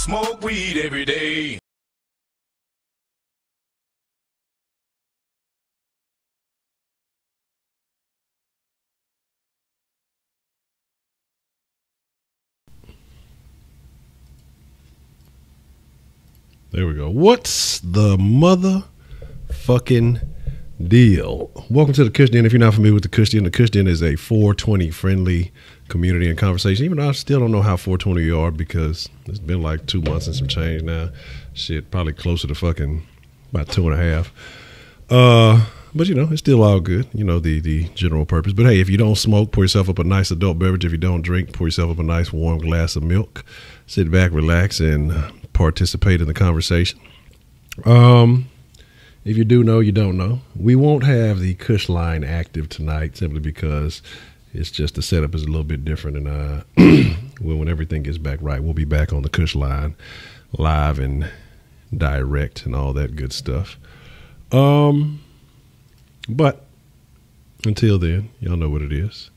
smoke weed every day. There we go. What's the motherfucking deal? Welcome to the Kush Den. If you're not familiar with the Kush Den is a 420 friendly community and conversation. Even though I still don't know how 420 you are because it's been like 2 months and some change now. Shit, probably closer to fucking about 2.5. But you know, it's still all good. You know, the general purpose. But hey, if you don't smoke, pour yourself up a nice adult beverage. If you don't drink, pour yourself up a nice warm glass of milk. Sit back, relax, and participate in the conversation. If you do know, you don't know. We won't have the Kush line active tonight simply because it's just the setup is a little bit different. And when everything gets back right, we'll be back on the Kush line live and direct and all that good stuff. But until then, y'all know what it is.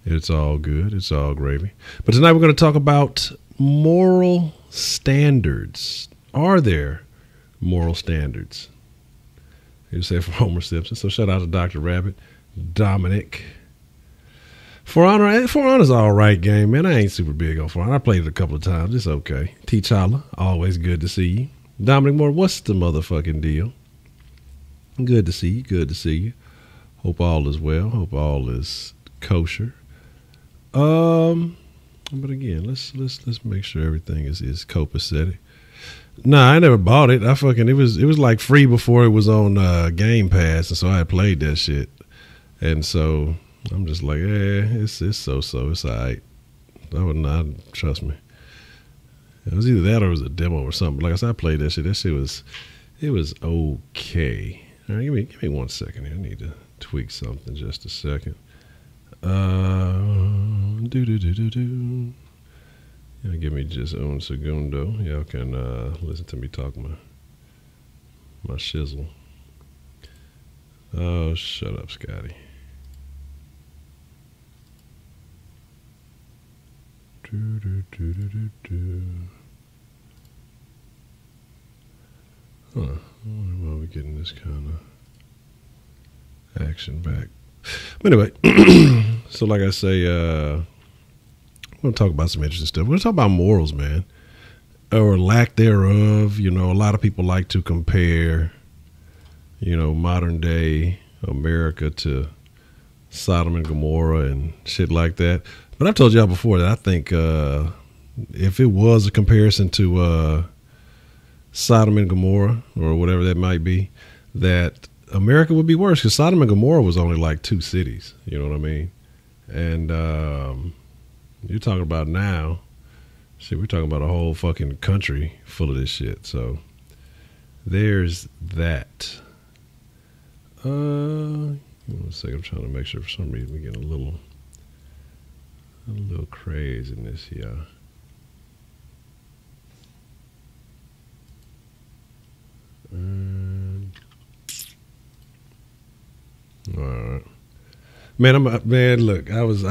It's all good. It's all gravy. But tonight we're going to talk about moral standards. Are there moral standards? You say from Homer Simpson. So shout out to Dr. Rabbit, Dominic. For Honor's all right game, man. I ain't super big on For Honor. I played it a couple of times. It's okay. T'Challa, always good to see you. Dominic Moore, what's the motherfucking deal? Good to see you. Good to see you. Hope all is well. Hope all is kosher. But again, let's make sure everything is copacetic. Nah, I never bought it. It was like free before it was on Game Pass, and so I had played that shit. And so I'm just like, it's so it's alright. I would not trust me. It was either that or it was a demo or something. Like I said, I played that shit. That shit was okay. All right, give me 1 second here. I need to tweak something just a second. Yeah, give me just un segundo. Y'all can listen to me talk my shizzle. Oh, shut up, Scotty. Huh. Why are we getting this kind of action back? But anyway, so like I say, we're going to talk about some interesting stuff. We're going to talk about morals, man, or lack thereof. You know, a lot of people like to compare, you know, modern day America to Sodom and Gomorrah and shit like that. But I've told y'all before that I think if it was a comparison to Sodom and Gomorrah or whatever that might be, that America would be worse because Sodom and Gomorrah was only like 2 cities. You know what I mean? And you're talking about now, shit, we're talking about a whole fucking country full of this shit. So there's that. 1 second, I'm trying to make sure for some reason we're getting a little crazy in this here. All right, man. Look, I was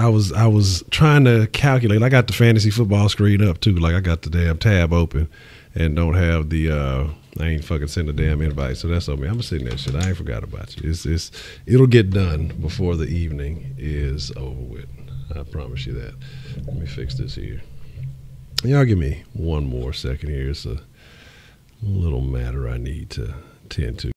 trying to calculate. I got the fantasy football screen up too. Like I got the damn tab open, and don't have the. I ain't fucking send a damn invite, so that's on me. I'm sitting that shit. I ain't forgot about you. It'll get done before the evening is over with. I promise you that. Let me fix this here. Y'all give me 1 more second here. It's a little matter I need to tend to.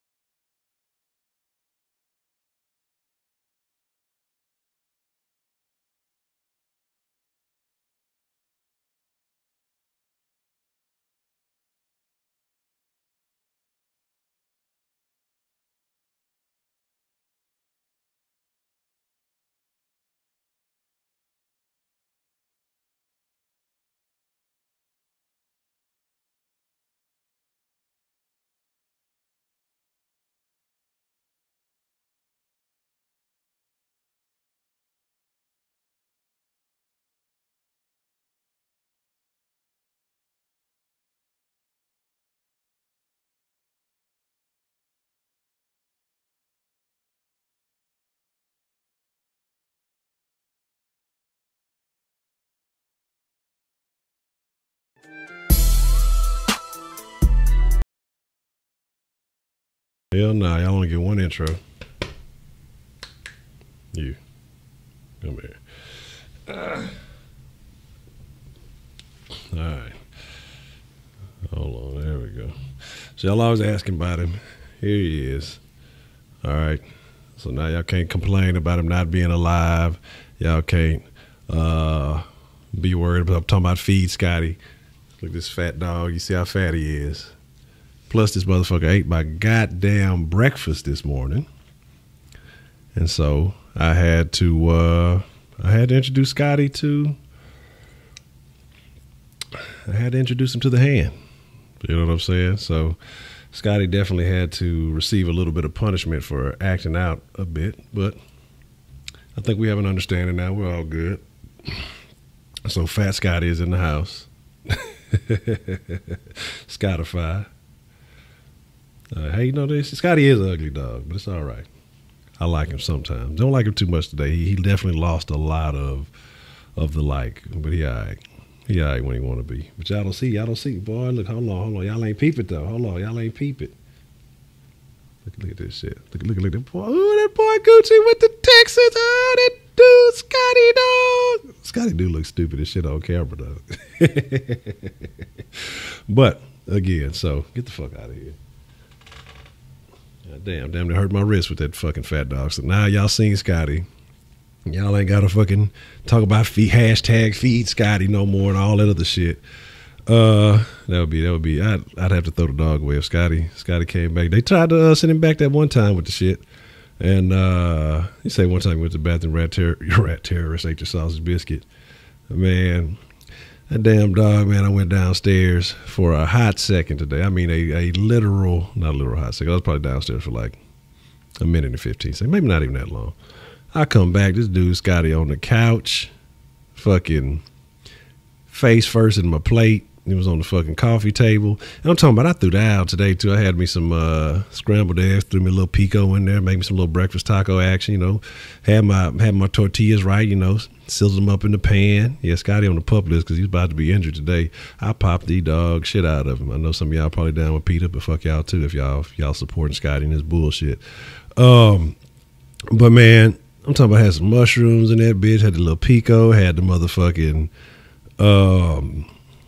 Hell no, y'all only get one intro. You. Come here. All right. Hold on. There we go. So y'all always asking about him. Here he is. All right. So now y'all can't complain about him not being alive. Y'all can't be worried about. I'm talking about feed Scotty. Look at this fat dog. You see how fat he is. Plus this motherfucker ate my goddamn breakfast this morning. And so I had to introduce Scotty to. I had to introduce him to the hand. You know what I'm saying? So Scotty definitely had to receive a little bit of punishment for acting out a bit, but I think we have an understanding now. We're all good. So Fat Scotty is in the house. Scottify. Hey, you know this? Scotty is an ugly dog, but it's all right. I like him sometimes. Don't like him too much today. He definitely lost a lot of the like, but he all right. He all right when he want to be. But y'all don't see. Boy, look, hold on. Y'all ain't peep it, though. Hold on. Y'all ain't peep it. Look at this shit. Look at that boy. Oh, that boy Gucci with the Texas. Oh, that dude, Scotty, dog. Scotty do look stupid as shit on camera, though. But, again, so get the fuck out of here. God damn, they hurt my wrist with that fucking fat dog. So now y'all seen Scotty. Y'all ain't got to fucking talk about hashtag feed Scotty no more and all that other shit. That would be. I'd have to throw the dog away if Scotty came back. They tried to send him back that one time with the shit, and he said one time he went to the bathroom, rat terrorist ate your sausage biscuit. Man, that damn dog, man. I went downstairs for a hot second today. I mean, a literal, not a literal hot second. I was probably downstairs for like a minute and 15 seconds, maybe not even that long. I come back, this dude Scotty on the couch, fucking face first in my plate. He was on the fucking coffee table. And I'm talking about, I threw that out today too. I had me some scrambled eggs, threw me a little pico in there, made me some little breakfast taco action, you know. Had my tortillas right, you know, sizzled them up in the pan. Yeah, Scotty on the pup list because he's about to be injured today. I popped the dog shit out of him. I know some of y'all probably down with Peter, but fuck y'all too if y'all supporting Scotty and his bullshit. But man, I'm talking about had some mushrooms in that bitch, had the little pico, had the motherfucking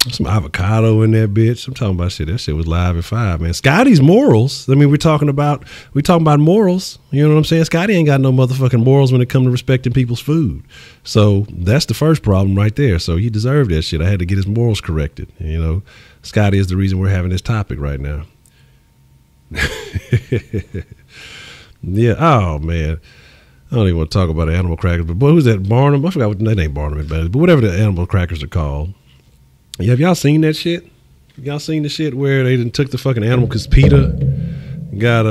some avocado in that bitch. I'm talking about shit. That shit was live at 5, man. Scotty's morals. I mean, we talking about morals. You know what I'm saying? Scotty ain't got no motherfucking morals when it comes to respecting people's food. So that's the first problem right there. So he deserved that shit. I had to get his morals corrected. You know, Scotty is the reason we're having this topic right now. Yeah. Oh man. I don't even want to talk about the animal crackers, but boy, who's that? Barnum? I forgot what that ain't Barnum, but whatever the animal crackers are called. Yeah, have y'all seen that shit? Y'all seen the shit where they done took the fucking animal because PETA got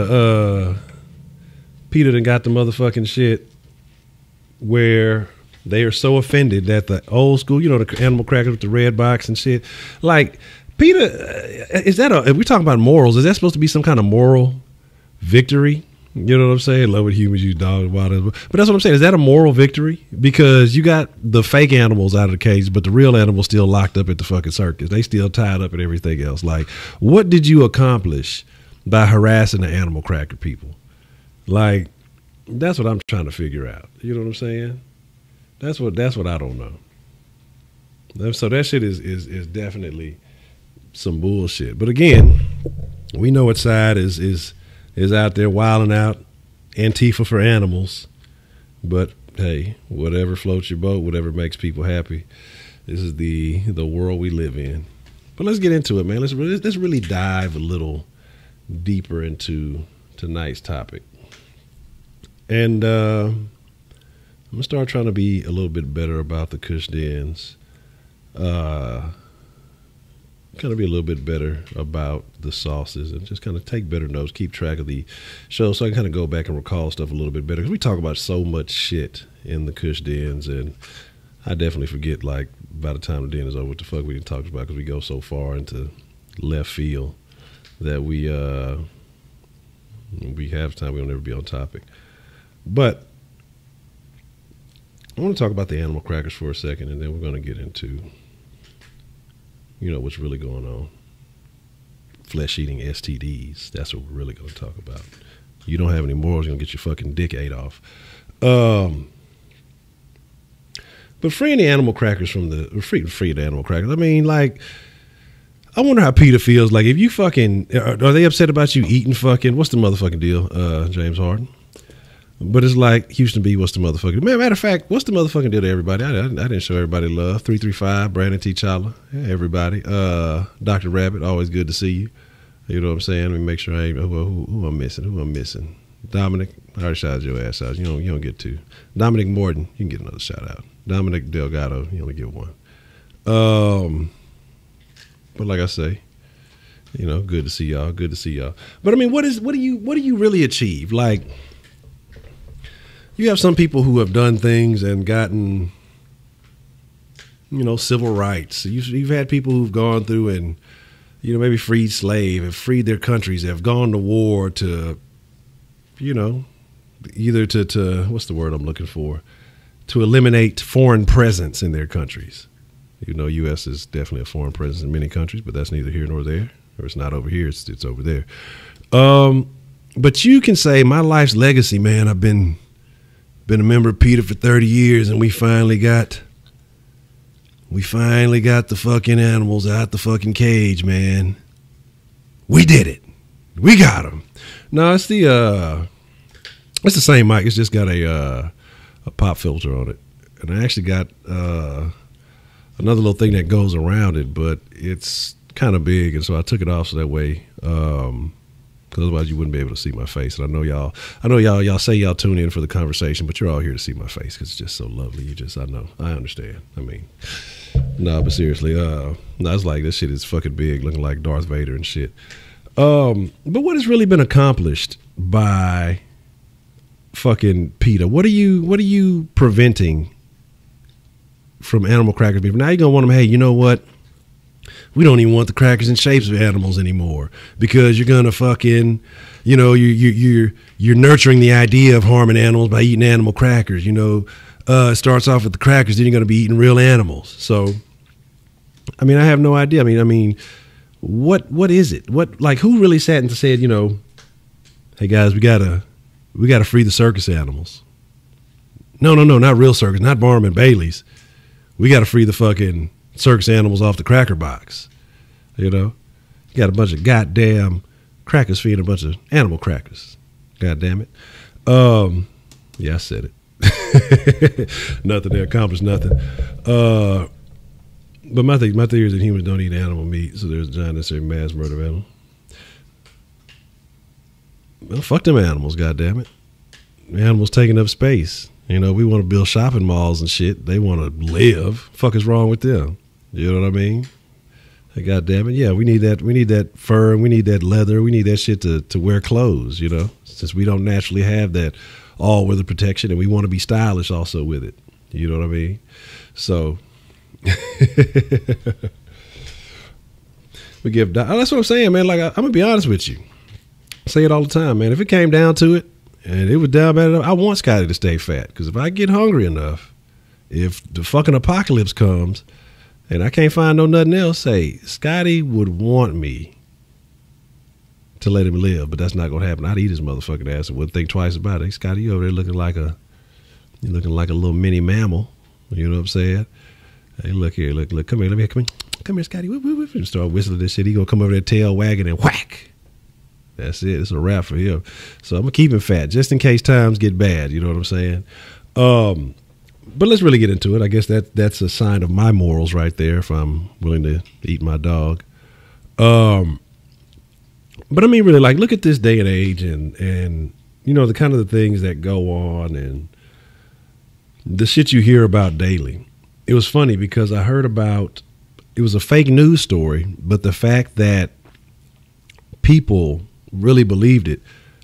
PETA done got the motherfucking shit where they are so offended that the old school, you know, the animal crackers with the red box and shit. Like, PETA, if we talking about morals, is that supposed to be some kind of moral victory? You know what I'm saying? Love what humans use, dogs, whatever. But that's what I'm saying. Is that a moral victory? Because you got the fake animals out of the cage, but the real animals still locked up at the fucking circus. They still tied up and everything else. Like, what did you accomplish by harassing the animal cracker people? Like, that's what I'm trying to figure out. You know what I'm saying? That's what I don't know. So that shit is definitely some bullshit. But again, we know what side is out there wilding out, Antifa for animals. But hey, whatever floats your boat, whatever makes people happy. This is the world we live in. But let's get into it, man. Let's really dive a little deeper into tonight's topic. And I'm gonna start trying to be a little bit better about the Kush dens. Kind of be a little bit better about the sauces and just kind of take better notes, keep track of the show so I can kind of go back and recall stuff a little bit better. Because we talk about so much shit in the Kush dens, and I definitely forget, like, by the time the den is over, what the fuck we didn't talk about because we go so far into left field that we have time, we'll never be on topic. But I want to talk about the animal crackers for a second, and then we're going to get into, you know, what's really going on. flesh-eating STDs. That's what we're really going to talk about. You don't have any morals, you're going to get your fucking dick ate off. But freeing the animal crackers from the free the animal crackers. I mean, like, I wonder how PETA feels. Like, if you fucking are they upset about you eating fucking what's the motherfucking deal, James Harden? But it's like Houston B. What's the motherfucking matter of fact? What's the motherfucking deal to everybody? I didn't show everybody love. 335 Brandon T. Challa, yeah, everybody. Dr. Rabbit, always good to see you. You know what I'm saying? Let me make sure I ain't who I'm missing. Who I'm missing? Dominic, I already shouted your ass out. You don't get two. Dominic Morton, you can get another shout out. Dominic Delgado, you only get one. But like I say, you know, good to see y'all. Good to see y'all. But I mean, what do you really achieve? Like, you have some people who have done things and gotten, you know, civil rights. You've had people who've gone through and, you know, maybe freed slave, have freed their countries, have gone to war to, you know, either to what's the word I'm looking for? To eliminate foreign presence in their countries. You know, U.S. is definitely a foreign presence in many countries, but that's neither here nor there. Or it's not over here, it's over there. But you can say my life's legacy, man, I've been a member of PETA for 30 years, and we finally got the fucking animals out the fucking cage, man. We did it. We got them. No, it's the same mic. It's just got a pop filter on it, and I actually got another little thing that goes around it, but it's kind of big, and so I took it off so that way, because otherwise you wouldn't be able to see my face. And I know y'all say y'all tune in for the conversation, but you're all here to see my face because it's just so lovely. I understand. I mean, no, but seriously, no, it's like this shit is fucking big, looking like Darth Vader and shit. But what has really been accomplished by fucking PETA? What are you preventing from animal crackers being? Now you're gonna want them, hey, you know what? We don't even want the crackers in shapes of animals anymore because you're gonna fucking, you know, you're nurturing the idea of harming animals by eating animal crackers. You know, it starts off with the crackers, then you're gonna be eating real animals. So, I mean, I have no idea. I mean, what is it? Who really sat and said, you know, hey guys, we gotta free the circus animals. No, not real circus, not Barnum and Bailey's. We gotta free the fucking circus animals off the cracker box. You know, you got a bunch of goddamn crackers feeding a bunch of animal crackers. God damn it. Yeah, I said it. Nothing, they accomplished nothing. But my theory is that humans don't eat animal meat, so there's a giant necessary mass murder of animals. Well, fuck them animals, goddammit. The animals taking up space. You know, we want to build shopping malls and shit. They want to live. Fuck is wrong with them? You know what I mean? Hey, goddammit. Yeah, we need that fur, and we need that leather. We need that shit to wear clothes, you know, since we don't naturally have that all-weather protection, and we want to be stylish also with it. You know what I mean? So we give. That's what I'm saying, man. Like, I'm gonna be honest with you. I say it all the time, man. If it came down to it, and it was down bad enough, I want Scotty to stay fat. Because if I get hungry enough, if the fucking apocalypse comes, and I can't find nothing else, say Scotty would want me to let him live, but that's not gonna happen. I'd eat his motherfucking ass and wouldn't think twice about it. Hey, Scotty, you over there looking like a little mini mammal. You know what I'm saying? Hey, look here, look, come here, come here, Scotty. Whoop. Start whistling this shit. He gonna come over there, tail wagging, and whack. That's it. It's a wrap for him. So I'm gonna keep him fat just in case times get bad. You know what I'm saying? But let's really get into it. I guess that's a sign of my morals right there. If I'm willing to eat my dog. But I mean, really, like, look at this day and age, and you know, the kind of the things that go on and the shit you hear about daily. It was funny because I heard about, it was a fake news story, but the fact that people really believed it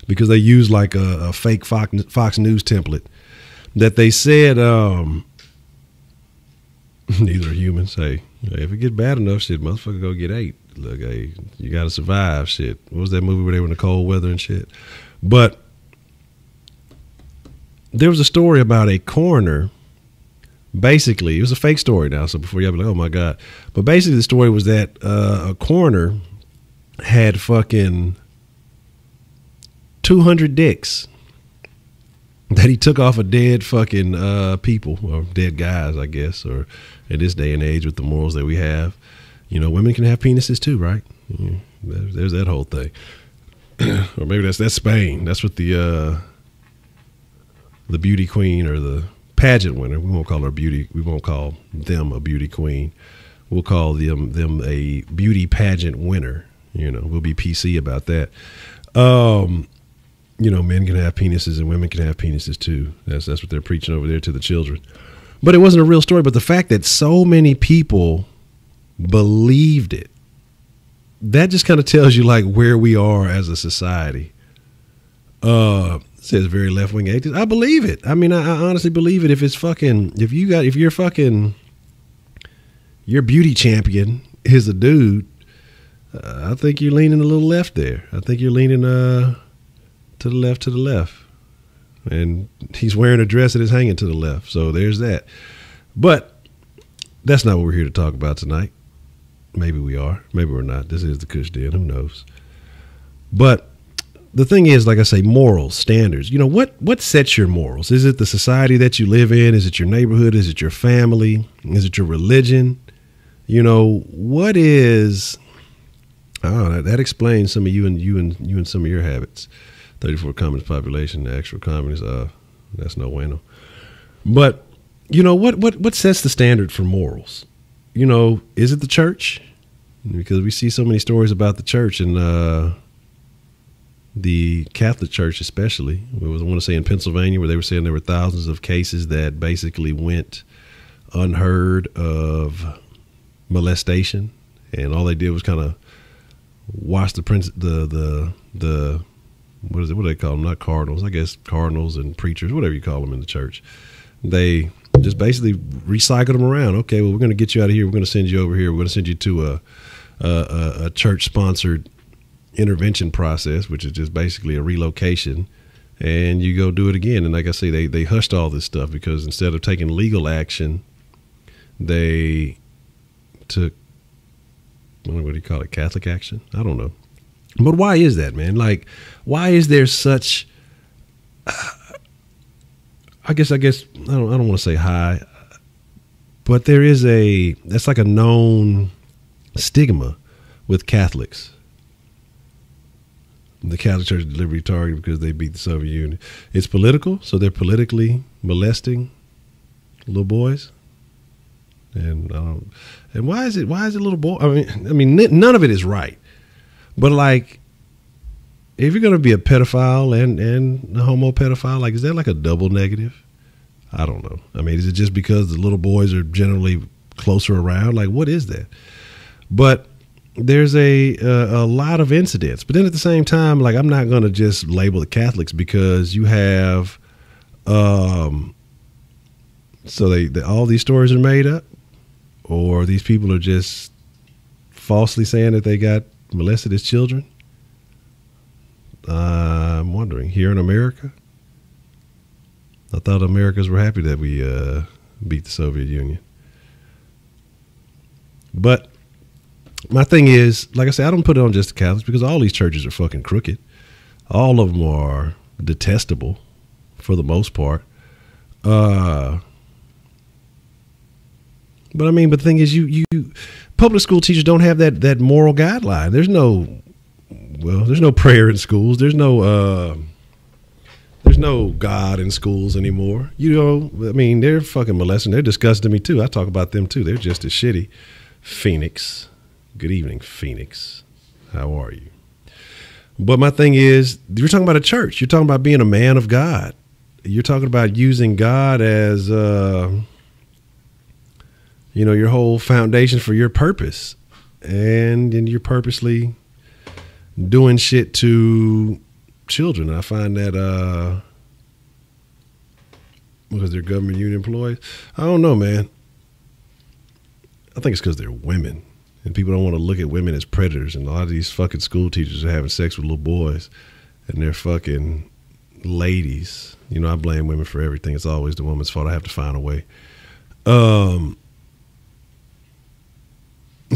because they used like a fake Fox News template that they said, neither are humans. Hey, if it gets bad enough, shit, motherfucker go get ate. Look, hey, you got to survive, shit. What was that movie where they were in the cold weather and shit? But there was a story about a coroner. Basically, it was a fake story now, so before y'all be like, oh my God. But basically the story was that a coroner had fucking 200 dicks that he took off of dead fucking people, or dead guys, I guess, or in this day and age with the morals that we have, you know, women can have penises too, right? There's that whole thing. Or maybe that's Spain. That's what the beauty queen or the pageant winner. We won't call her beauty. We won't call them a beauty queen. We'll call them a beauty pageant winner. You know, we'll be PC about that. You know, men can have penises and women can have penises too. That's what they're preaching over there to the children. But it wasn't a real story. But the fact that so many people believed it, that just kind of tells you like where we are as a society. Says very left wing atheist. I believe it. I mean, I honestly believe it. If your beauty champion is a dude, I think you're leaning a little left there. I think you're leaning to the left. And he's wearing a dress that is hanging to the left. So there's that. But that's not what we're here to talk about tonight. Maybe we are. Maybe we're not. This is the Kush Den. Who knows? But the thing is, like I say, morals, standards. You know, what sets your morals? Is it the society that you live in? Is it your neighborhood? Is it your family? Is it your religion? You know, what is... I don't know. That explains some of you and some of your habits. 34 communist population, the actual communists. That's no bueno. But you know what sets the standard for morals? You know, is it the church? Because we see so many stories about the church and the Catholic Church, especially. I want to say in Pennsylvania, where they were saying there were thousands of cases that basically went unheard of molestation, and all they did was kind of watch the what do they call them? Not cardinals, I guess cardinals and preachers, whatever you call them in the church. They just basically recycled them around. Okay, well, we're going to get you out of here. We're going to send you over here. We're going to send you to a church-sponsored intervention process, which is just basically a relocation, and you go do it again. And like I say, they hushed all this stuff because instead of taking legal action, they took, what do you call it, Catholic action? I don't know. But why is that, man? Like, why is there such, I guess I don't want to say high, but there is that's like a known stigma with Catholics. The Catholic Church is deliberately targeted because they beat the Soviet Union. It's political, so they're politically molesting little boys. And why is it little boy? I mean, none of it is right. But like, if you're going to be a pedophile and a homo pedophile, like, is that like a double negative? I don't know. I mean, is it just because the little boys are generally closer around? Like, what is that? But there's a lot of incidents. But then at the same time, like, I'm not going to just label the Catholics because you have, so all these stories are made up, or these people are just falsely saying that they got molested as children. I'm wondering, here in America, I thought Americans were happy that we beat the Soviet Union. But my thing is, like I said, I don't put it on just the Catholics because all these churches are fucking crooked. All of them are detestable for the most part. But I mean, but the thing is, you public school teachers don't have that moral guideline. There's no prayer in schools. There's no God in schools anymore. You know, I mean, they're fucking molesting. They're disgusting to me too. I talk about them too. They're just as shitty. Phoenix. Good evening, Phoenix. How are you? But my thing is, you're talking about a church. You're talking about being a man of God. You're talking about using God as, your whole foundation for your purpose. And you're purposely doing shit to children. I find that, because they're government union employees. I don't know, man. I think it's because they're women. And people don't want to look at women as predators. And a lot of these fucking school teachers are having sex with little boys. And they're fucking ladies. You know, I blame women for everything. It's always the woman's fault. I have to find a way.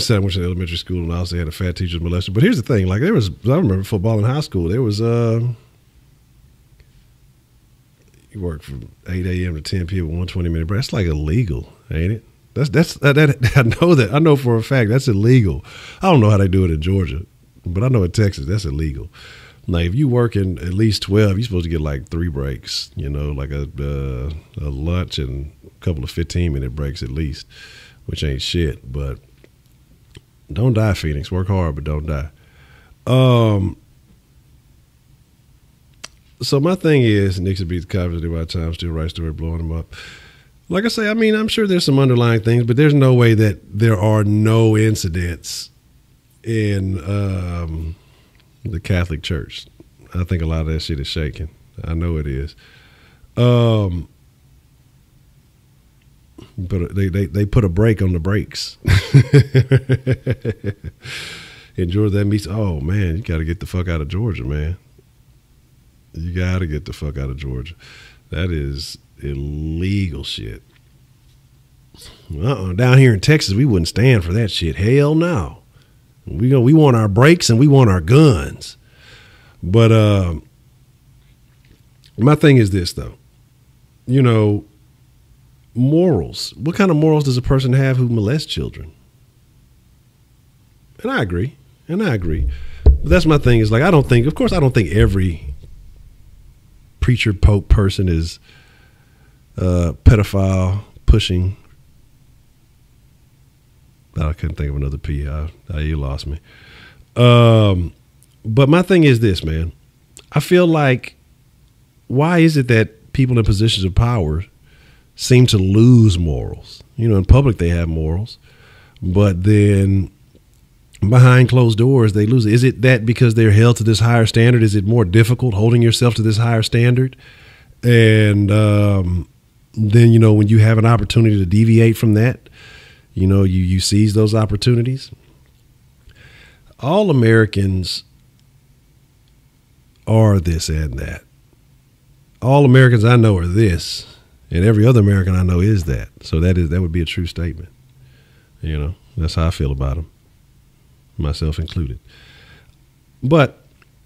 said I went to elementary school and I also had a fat teacher molester. But here's the thing, like I remember football in high school. There was you work from 8 a.m. to 10 p.m. with 120-minute break. That's like illegal, ain't it? I know for a fact that's illegal. I don't know how they do it in Georgia, but I know in Texas that's illegal. Like if you work in at least 12, you're supposed to get like 3 breaks, like a lunch and a couple of 15-minute breaks at least, which ain't shit. But don't die, Phoenix. Work hard, but don't die. So my thing is, Nixon beats Cowboys by time, still right story, blowing them up. Like I say, I mean, I'm sure there's some underlying things, but there's no way that there are no incidents in the Catholic Church. I think a lot of that shit is shaking. I know it is. But they put a break on the brakes. In Georgia, that means, oh man, you got to get the fuck out of Georgia, man. You got to get the fuck out of Georgia. That is illegal shit. Down here in Texas, we wouldn't stand for that shit. Hell no. We want our brakes and we want our guns. But my thing is this, though. Morals. What kind of morals does a person have who molests children? And I agree. But that's my thing is like, I don't think every preacher, pope person is pedophile, pushing. I couldn't think of another P. You lost me. But my thing is this, man. I feel like, why is it that people in positions of power seem to lose morals? In public they have morals, but then behind closed doors they lose it. Is it that because they're held to this higher standard? Is it more difficult holding yourself to this higher standard? And then, when you have an opportunity to deviate from that, you seize those opportunities. All Americans are this and that. All Americans I know are this, and every other American I know is that. So that would be a true statement. That's how I feel about them, myself included. But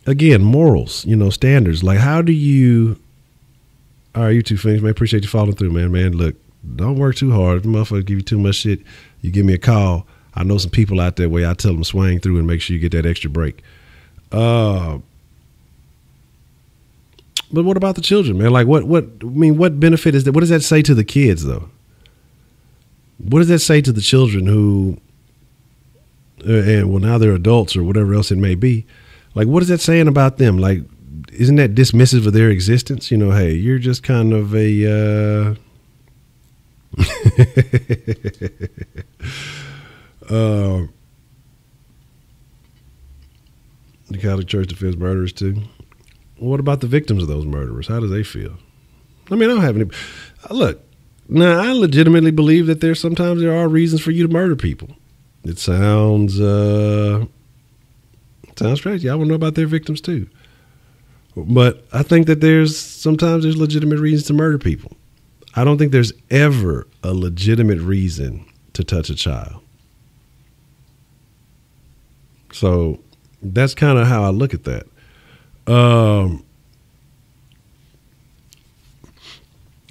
again, morals, standards. Like, how do you? All right, you two things, man. Appreciate you following through, man. Man, look, don't work too hard. If the motherfucker give you too much shit, you give me a call. I know some people out there where I tell them swing through and make sure you get that extra break. But what about the children, man? Like, what benefit is that? What does that say to the kids, though? What does that say to the children who, now they're adults or whatever else it may be? Like, what is that saying about them? Like, isn't that dismissive of their existence? Hey, you're just kind of a, the Catholic Church defends murderers too. What about the victims of those murderers? How do they feel? I mean, I don't have any. Look, now I legitimately believe that sometimes there are reasons for you to murder people. It sounds crazy. I want to know about their victims too. But I think that sometimes there's legitimate reasons to murder people. I don't think there's ever a legitimate reason to touch a child. So that's kind of how I look at that.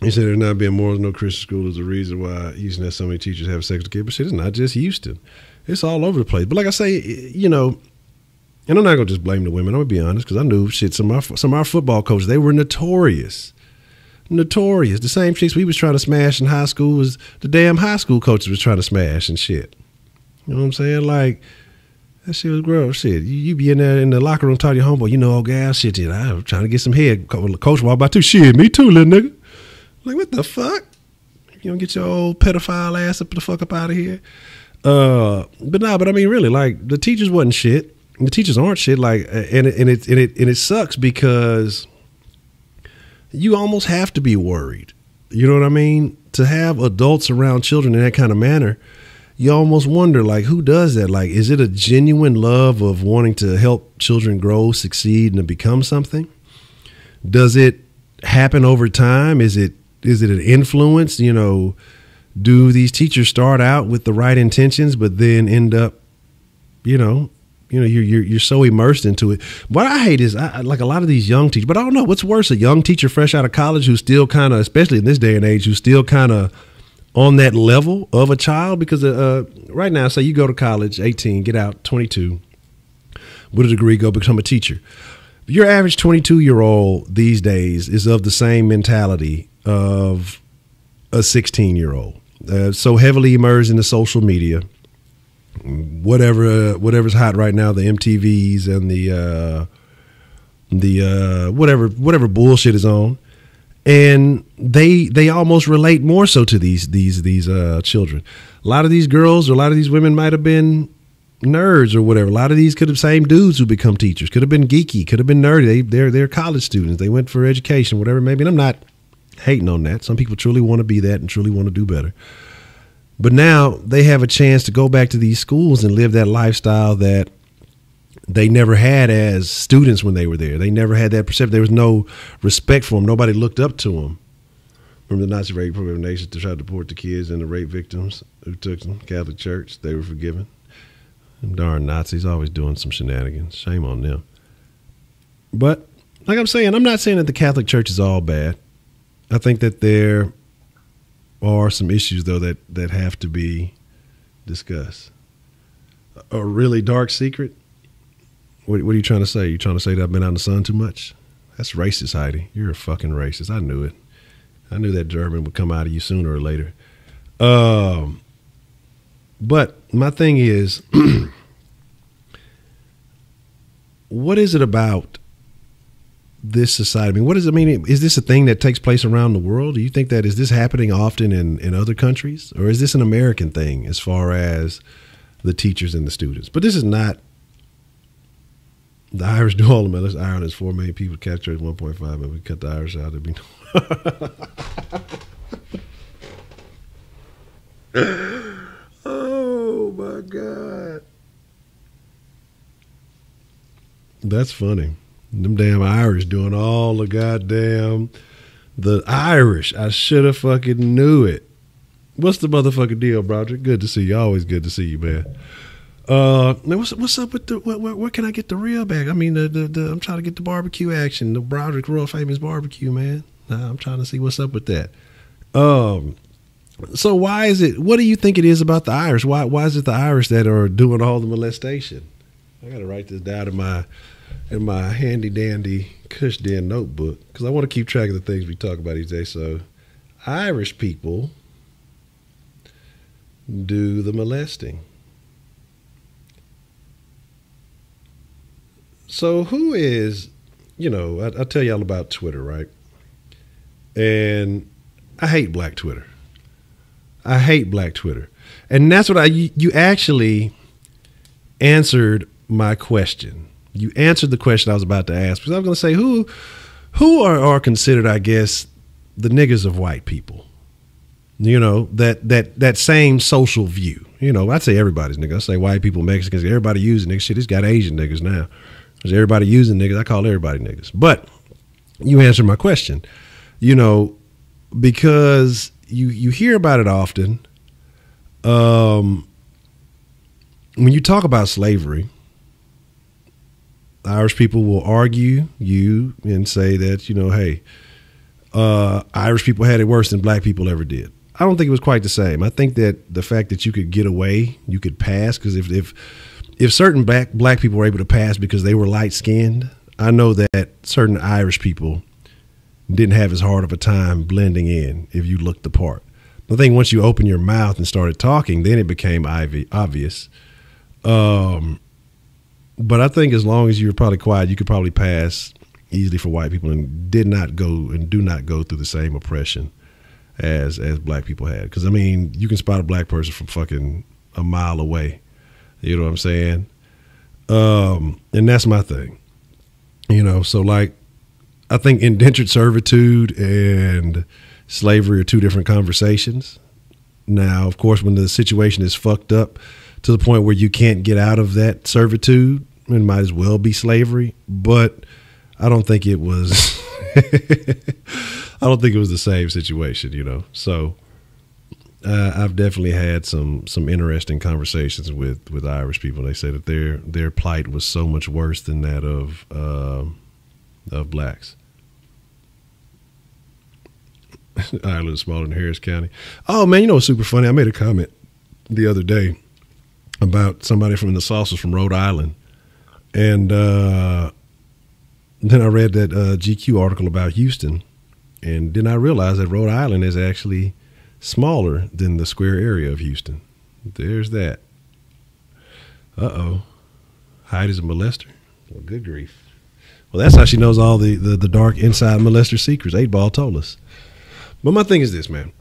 He said there not being morals in no Christian school is the reason why Houston has so many teachers have sex with kids. But shit, it's not just Houston. It's all over the place. But like I say, and I'm not going to just blame the women. I'm going to be honest, because I knew shit. Some of our football coaches, they were notorious. The same chicks we was trying to smash in high school was the damn high school coaches was trying to smash and shit. You know what I'm saying? Like, that shit was gross. Shit, you be in there in the locker room talking to your homeboy, old gal, shit, I'm trying to get some head. Coach walk by too. Shit, me too, little nigga. Like, what the fuck? You don't get your old pedophile ass the fuck up out of here. But I mean, really, like, the teachers wasn't shit. The teachers aren't shit. Like, and it sucks because you almost have to be worried. You know what I mean? To have adults around children in that kind of manner, you almost wonder, like, who does that? Like, is it a genuine love of wanting to help children grow, succeed, and to become something? Does it happen over time? Is it an influence? do these teachers start out with the right intentions, but then end up, you're so immersed into it. What I hate is like a lot of these young teachers, but I don't know what's worse, a young teacher fresh out of college who's still kind of, especially in this day and age, who's still kind of on that level of a child. Because right now, say you go to college, 18, get out, 22, with a degree, go become a teacher. Your average 22-year-old these days is of the same mentality of a 16-year-old. So heavily immersed into social media. Whatever's hot right now, the MTVs and the whatever bullshit is on, and they almost relate more so to these children. A lot of these girls or a lot of these women might have been nerds or whatever. A lot of these could have same dudes who become teachers, could have been geeky, could have been nerdy. They're college students. They went for education, whatever maybe. And I'm not hating on that. Some people truly want to be that and truly want to do better. But now they have a chance to go back to these schools and live that lifestyle that they never had as students when they were there. They never had that perception. There was no respect for them. Nobody looked up to them. Remember the Nazi rape program nations to try to deport the kids and the rape victims who took them? Catholic Church, they were forgiven. Them darn Nazis always doing some shenanigans. Shame on them. But like I'm saying, I'm not saying that the Catholic Church is all bad. I think that there are some issues, though, that have to be discussed. A really dark secret? What are you trying to say? You trying to say that I've been out in the sun too much? That's racist, Heidi. You're a fucking racist. I knew it. I knew that German would come out of you sooner or later. But my thing is, what is it about this society? I mean, what does it mean? Is this a thing that takes place around the world? Do you think that is this happening often in other countries, or is this an American thing as far as the teachers and the students? But this is not the Irish do all the medals. Ireland has 4 million people. Catholic Church 1.5 million. We cut the Irish out. It'd be oh my God, that's funny. Them damn Irish doing all the goddamn, the Irish. I should have fucking knew it. What's the motherfucking deal, Broderick? Good to see you. Always good to see you, man. What's up with the, where can I get the real bag? I mean, I'm trying to get the barbecue action, the Broderick World Famous Barbecue, man. I'm trying to see what's up with that. So why is it, what do you think it is about the Irish? Why is it the Irish that are doing all the molestation? I got to write this down in my handy dandy Kush Den notebook, because I want to keep track of the things we talk about each day. So Irish people do the molesting. So who is, I tell y'all about Twitter, right? And I hate black Twitter. I hate black Twitter. And that's what you actually answered my question. You answered the question I was about to ask, because I was going to say, who are considered, I guess, the niggas of white people? That same social view. I'd say everybody's nigga. I say white people, Mexicans, everybody using niggas. Shit, it's got Asian niggas now. There's everybody using niggas. I call everybody niggas. But you answered my question, because you hear about it often. When you talk about slavery, Irish people will argue you and say that, hey, Irish people had it worse than black people ever did. I don't think it was quite the same. I think that the fact that you could get away, you could pass, because if certain black people were able to pass because they were light skinned, I know that certain Irish people didn't have as hard of a time blending in if you looked the part. I think once you opened your mouth and started talking, then it became obvious. But I think as long as you were probably quiet, you could probably pass easily for white people and do not go through the same oppression as black people had. Because, I mean, you can spot a black person from fucking a mile away. You know what I'm saying? And that's my thing. So like, I think indentured servitude and slavery are two different conversations. Now, of course, when the situation is fucked up to the point where you can't get out of that servitude, it might as well be slavery. But I don't think it was. I don't think it was the same situation, So I've definitely had some interesting conversations with Irish people. They say that their plight was so much worse than that of blacks. Ireland is smaller than Harris County. Oh man, you know what's super funny? I made a comment the other day about somebody from the sauces from Rhode Island, and then I read that GQ article about Houston, and then I realized that Rhode Island is actually smaller than the square area of Houston. There's that. Heidi's a molester. Well, good grief. Well, that's how she knows all the dark inside molester secrets. 8-Ball told us. But my thing is this, man.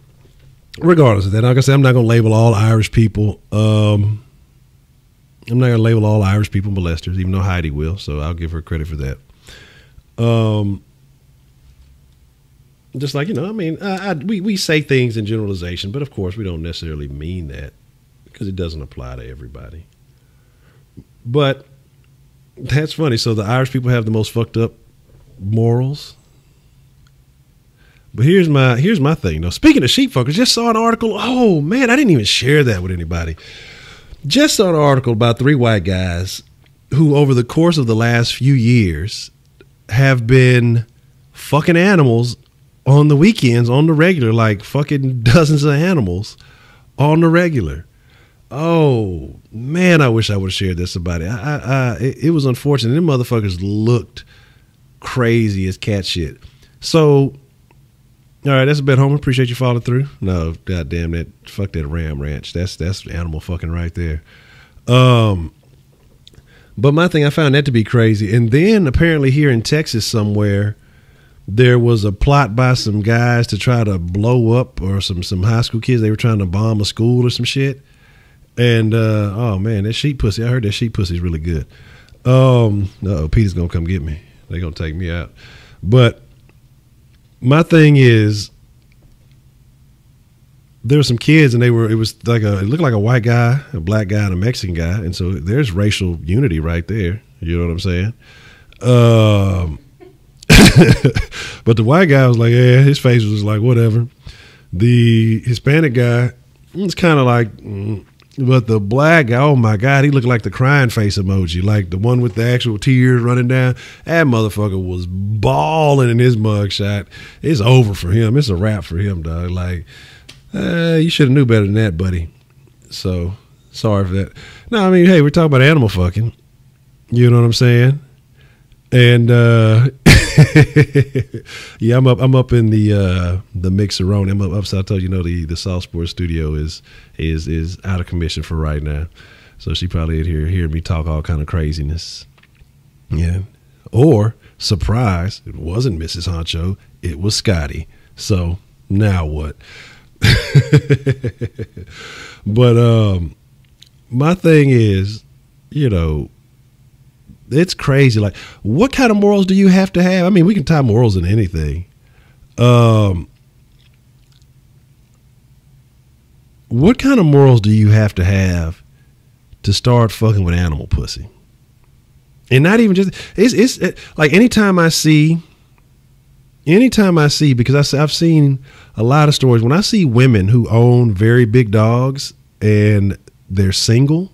Regardless of that, like I said, I'm not going to label all Irish people. I'm not going to label all Irish people molesters, even though Heidi will. So I'll give her credit for that. Just like, you know, I mean, we say things in generalization, but of course we don't necessarily mean that because it doesn't apply to everybody. But that's funny. So the Irish people have the most fucked up morals. But here's my thing. Now, speaking of sheep fuckers, just saw an article. Oh man, I didn't even share that with anybody. Just saw an article about 3 white guys who, over the course of the last few years, have been fucking animals on the weekends on the regular, like fucking dozens of animals on the regular. Oh man, I wish I would have shared this about it. It was unfortunate. Them motherfuckers looked crazy as cat shit. So, all right, that's a bet, Homer. Appreciate you following through. No, goddamn that, fuck that Ram Ranch. That's animal fucking right there. But my thing, I found that to be crazy. And then apparently here in Texas somewhere, there was a plot by some guys to try to blow up, or some high school kids. They were trying to bomb a school or some shit. And oh man, that sheep pussy. I heard that sheep pussy is really good. Peter's gonna come get me. They're gonna take me out. But my thing is, there were some kids, and it looked like a white guy, a black guy, and a Mexican guy, and so there's racial unity right there. You know what I'm saying? But the white guy was like, yeah, his face was like whatever. The Hispanic guy was kind of like, but the black guy, oh my God, he looked like the crying face emoji, like the one with the actual tears running down. That motherfucker was bawling in his mugshot. It's over for him. It's a wrap for him, dog. Like, you should have knew better than that, buddy. So sorry for that. No, I mean, hey, we're talking about animal fucking. You know what I'm saying? And yeah, I'm up in the Mixeroni. I'm up. So I told you, the South Sports Studio is out of commission for right now. So she probably in here hearing me talk all kind of craziness. Yeah. Or surprise, it wasn't Mrs. Honcho, it was Scotty. So now what? But my thing is, it's crazy. Like, what kind of morals do you have to have? I mean, we can tie morals in anything. What kind of morals do you have to start fucking with animal pussy? And not even just, it's like anytime I see, because I've seen a lot of stories, when I see women who own very big dogs and they're single,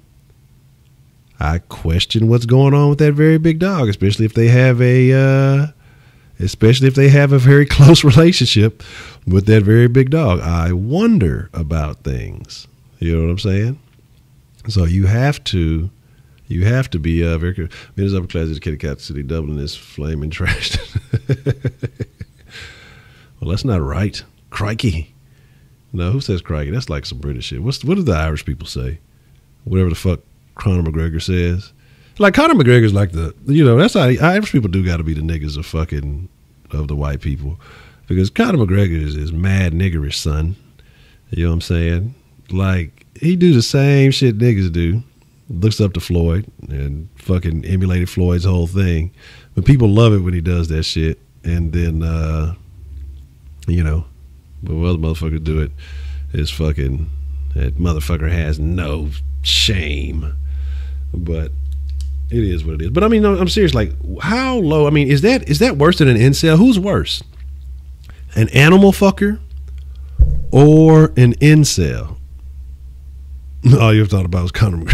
I question what's going on with that very big dog, especially if they have a very close relationship with that very big dog. I wonder about things. You know what I'm saying? So you have to be very careful. Men's upper class educated Cat City, Dublin is flaming trashed. Well, that's not right. Crikey. No, who says crikey? That's like some British shit. What do the Irish people say? Whatever the fuck Conor McGregor says. Like, Conor McGregor's like that's how Irish people do got to be the niggas of the white people, because Conor McGregor is mad niggerish, son. You know what I'm saying? Like, he do the same shit niggas do. Looks up to Floyd and fucking emulated Floyd's whole thing. But people love it when he does that shit. And then, but what other motherfuckers do it is fucking, that motherfucker has no shame. But it is what it is. But I mean, no, I'm serious. Like, how low? I mean, is that worse than an incel? Who's worse? An animal fucker or an incel. All you've thought about was Conor.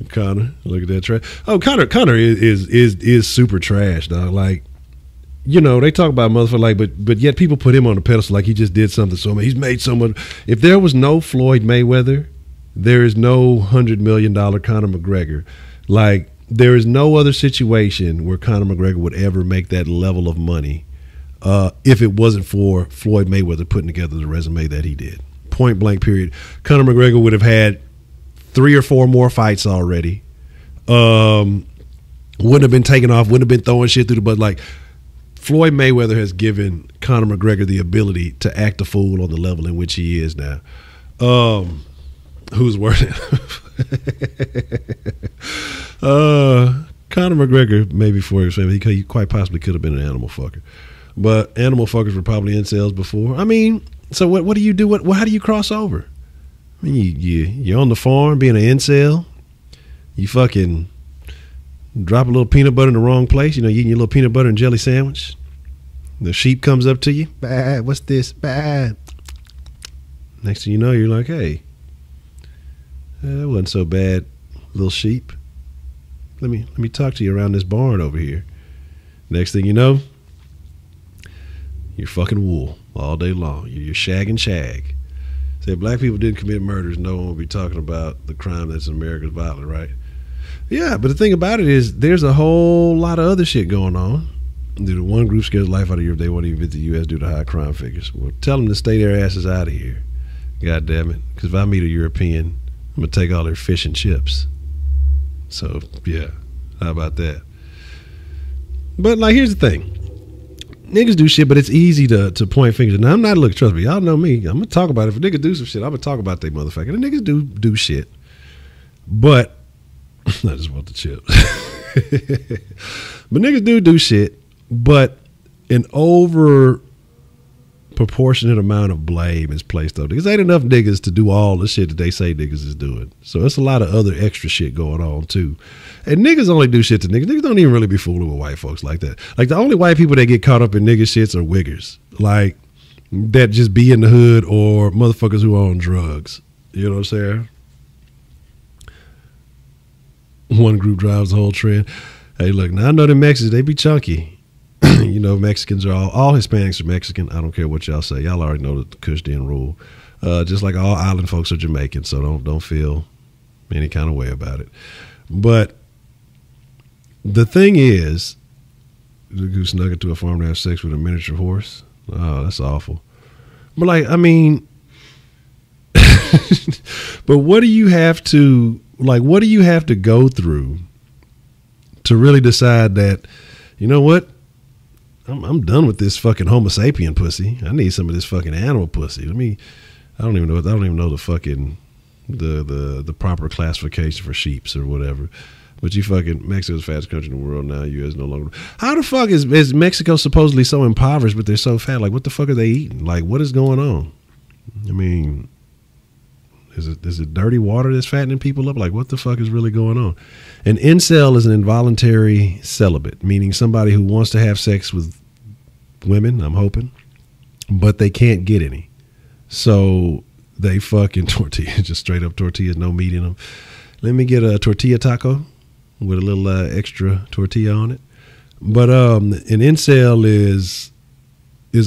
Conor, look at that trash. Oh, Conor is super trash, dog. Like, you know, they talk about motherfucker like, but yet people put him on the pedestal like he just did something. So he's made so much. If there was no Floyd Mayweather, there is no $100 million Conor McGregor. Like, there is no other situation where Conor McGregor would ever make that level of money if it wasn't for Floyd Mayweather putting together the resume that he did. Point blank period. Conor McGregor would have had 3 or 4 more fights already. Wouldn't have been taken off. Wouldn't have been throwing shit through the butt. Like, Floyd Mayweather has given Conor McGregor the ability to act a fool on the level in which he is now. Who's worse? Conor McGregor, maybe for his family, he quite possibly could have been an animal fucker. But animal fuckers were probably incels before. I mean, so what do you do? How do you cross over? I mean, you're on the farm being an incel. You fucking drop a little peanut butter in the wrong place. You know, you eating your little peanut butter and jelly sandwich. The sheep comes up to you. Bad. What's this? Bad. Next thing you know, you're like, hey, that wasn't so bad, little sheep. Let me talk to you around this barn over here. Next thing you know, you're fucking wool all day long. You're shag and shag. Say if black people didn't commit murders, no one would be talking about the crime that's in America's violent, right? Yeah, but the thing about it is there's a whole lot of other shit going on. Dude, one group scares the life out of you if they won't even visit the U.S. due to high crime figures. Well, tell them to stay their asses out of here. God damn it. Because if I meet a European, I'm going to take all their fish and chips. So, yeah. How about that? But, like, here's the thing. Niggas do shit, but it's easy to point fingers. Now, I'm not looking, trust me, y'all know me. I'm going to talk about it. If a nigga do some shit, I'm going to talk about they motherfucker. And niggas do shit. But, I just want the chips. But niggas do shit, but an over proportionate amount of blame is placed on because ain't enough niggas to do all the shit that they say niggas is doing. So it's a lot of other extra shit going on too. And niggas only do shit to niggas. Niggas don't even really be fooling with white folks like that. Like the only white people that get caught up in nigga shits are wiggers. Like that just be in the hood or motherfuckers who are on drugs. You know what I'm saying? One group drives the whole trend. Hey, look, now I know the Mexicans, they be chunky. You know, Mexicans are all Hispanics are Mexican. I don't care what y'all say. Y'all already know that the Kush didn't rule. Just like all island folks are Jamaican, so don't feel any kind of way about it. But the thing is, who snuck into a farm to have sex with a miniature horse? Oh, that's awful. But like, I mean, but what do you have to go through to really decide that, you know what? I'm done with this fucking Homo sapien pussy. I need some of this fucking animal pussy. I don't even know the fucking the proper classification for sheeps or whatever. But you fucking Mexico's the fastest country in the world now. U.S. no longer. How the fuck is Mexico supposedly so impoverished, but they're so fat? Like, what the fuck are they eating? Like, what is going on? I mean, is it dirty water that's fattening people up? Like, what the fuck is really going on? An incel is an involuntary celibate, meaning somebody who wants to have sex with women, I'm hoping, but they can't get any. So they fucking tortillas, just straight up tortillas, no meat in them. Let me get a tortilla taco with a little extra tortilla on it. But an incel is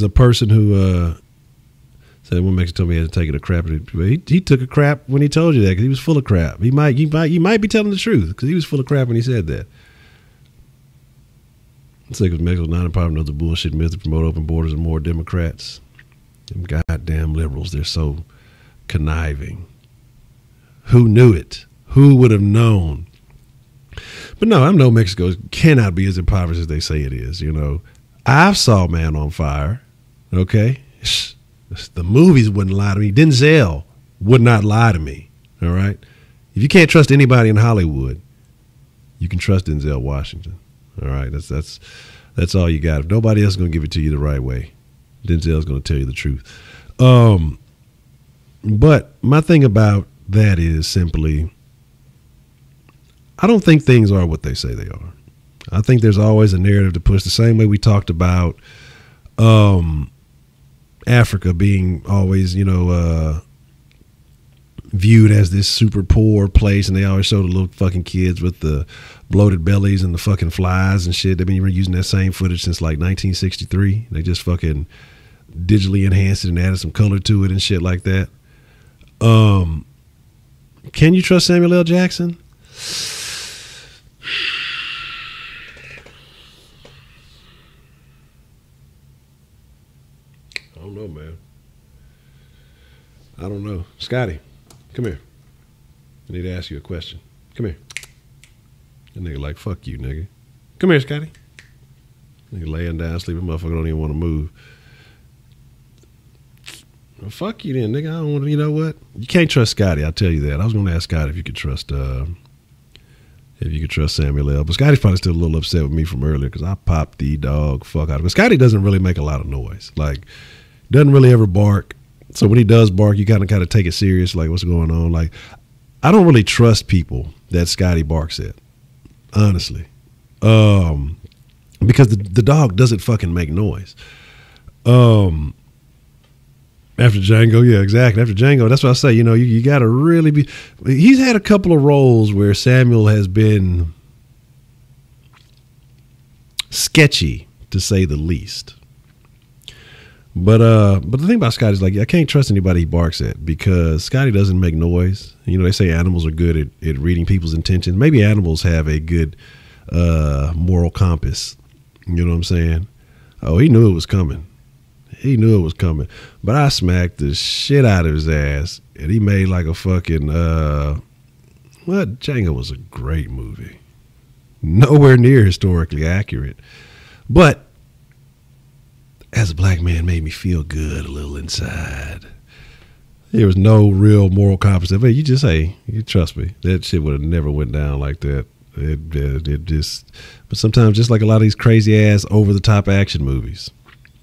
a person who said one Mexican told me he had to take a crap. He took a crap when he told you that because he was full of crap. You might be telling the truth because he was full of crap when he said that. It's like Mexico's not empowered of the bullshit myth to promote open borders and more Democrats. Them goddamn liberals, they're so conniving. Who knew it? Who would have known? But no, I know Mexico cannot be as impoverished as they say it is. You know, I saw Man on Fire. Okay, the movies wouldn't lie to me. Denzel would not lie to me. All right, if you can't trust anybody in Hollywood, you can trust Denzel Washington. All right, that's all you got. If nobody else is going to give it to you the right way, Denzel's going to tell you the truth. But my thing about that is simply, I don't think things are what they say they are. I think there's always a narrative to push the same way we talked about Africa being always, viewed as this super poor place, and they always show the little fucking kids with the bloated bellies and the fucking flies and shit. They've been using that same footage since like 1963. They just fucking digitally enhanced it and added some color to it and shit like that. Can you trust Samuel L. Jackson? I don't know, man. I don't know. Scotty, come here. I need to ask you a question. Come here. That nigga like, fuck you, nigga. Come here, Scotty. Nigga laying down, sleeping, motherfucker don't even want to move. Well, fuck you then, nigga. I don't want to, you know what? You can't trust Scotty, I'll tell you that. I was going to ask Scotty if you could trust Samuel L. But Scotty's probably still a little upset with me from earlier because I popped the dog fuck out of him. Scotty doesn't really make a lot of noise. Like, doesn't really ever bark. So when he does bark, you kind of take it serious, like what's going on. Like, I don't really trust people that Scotty barks at, honestly, because the dog doesn't fucking make noise. After Django, yeah, exactly. After Django, that's what I say. You got to really be. He's had a couple of roles where Samuel has been sketchy, to say the least. But the thing about Scotty is, like, I can't trust anybody he barks at because Scotty doesn't make noise. They say animals are good at reading people's intentions. Maybe animals have a good moral compass. You know what I'm saying? Oh, he knew it was coming. He knew it was coming. But I smacked the shit out of his ass, and he made like a fucking Django was a great movie. Nowhere near historically accurate. But as a black man, made me feel good a little inside. There was no real moral compass. But you just say, you trust me, that shit would have never went down like that. It just, but sometimes just like a lot of these crazy ass over the top action movies,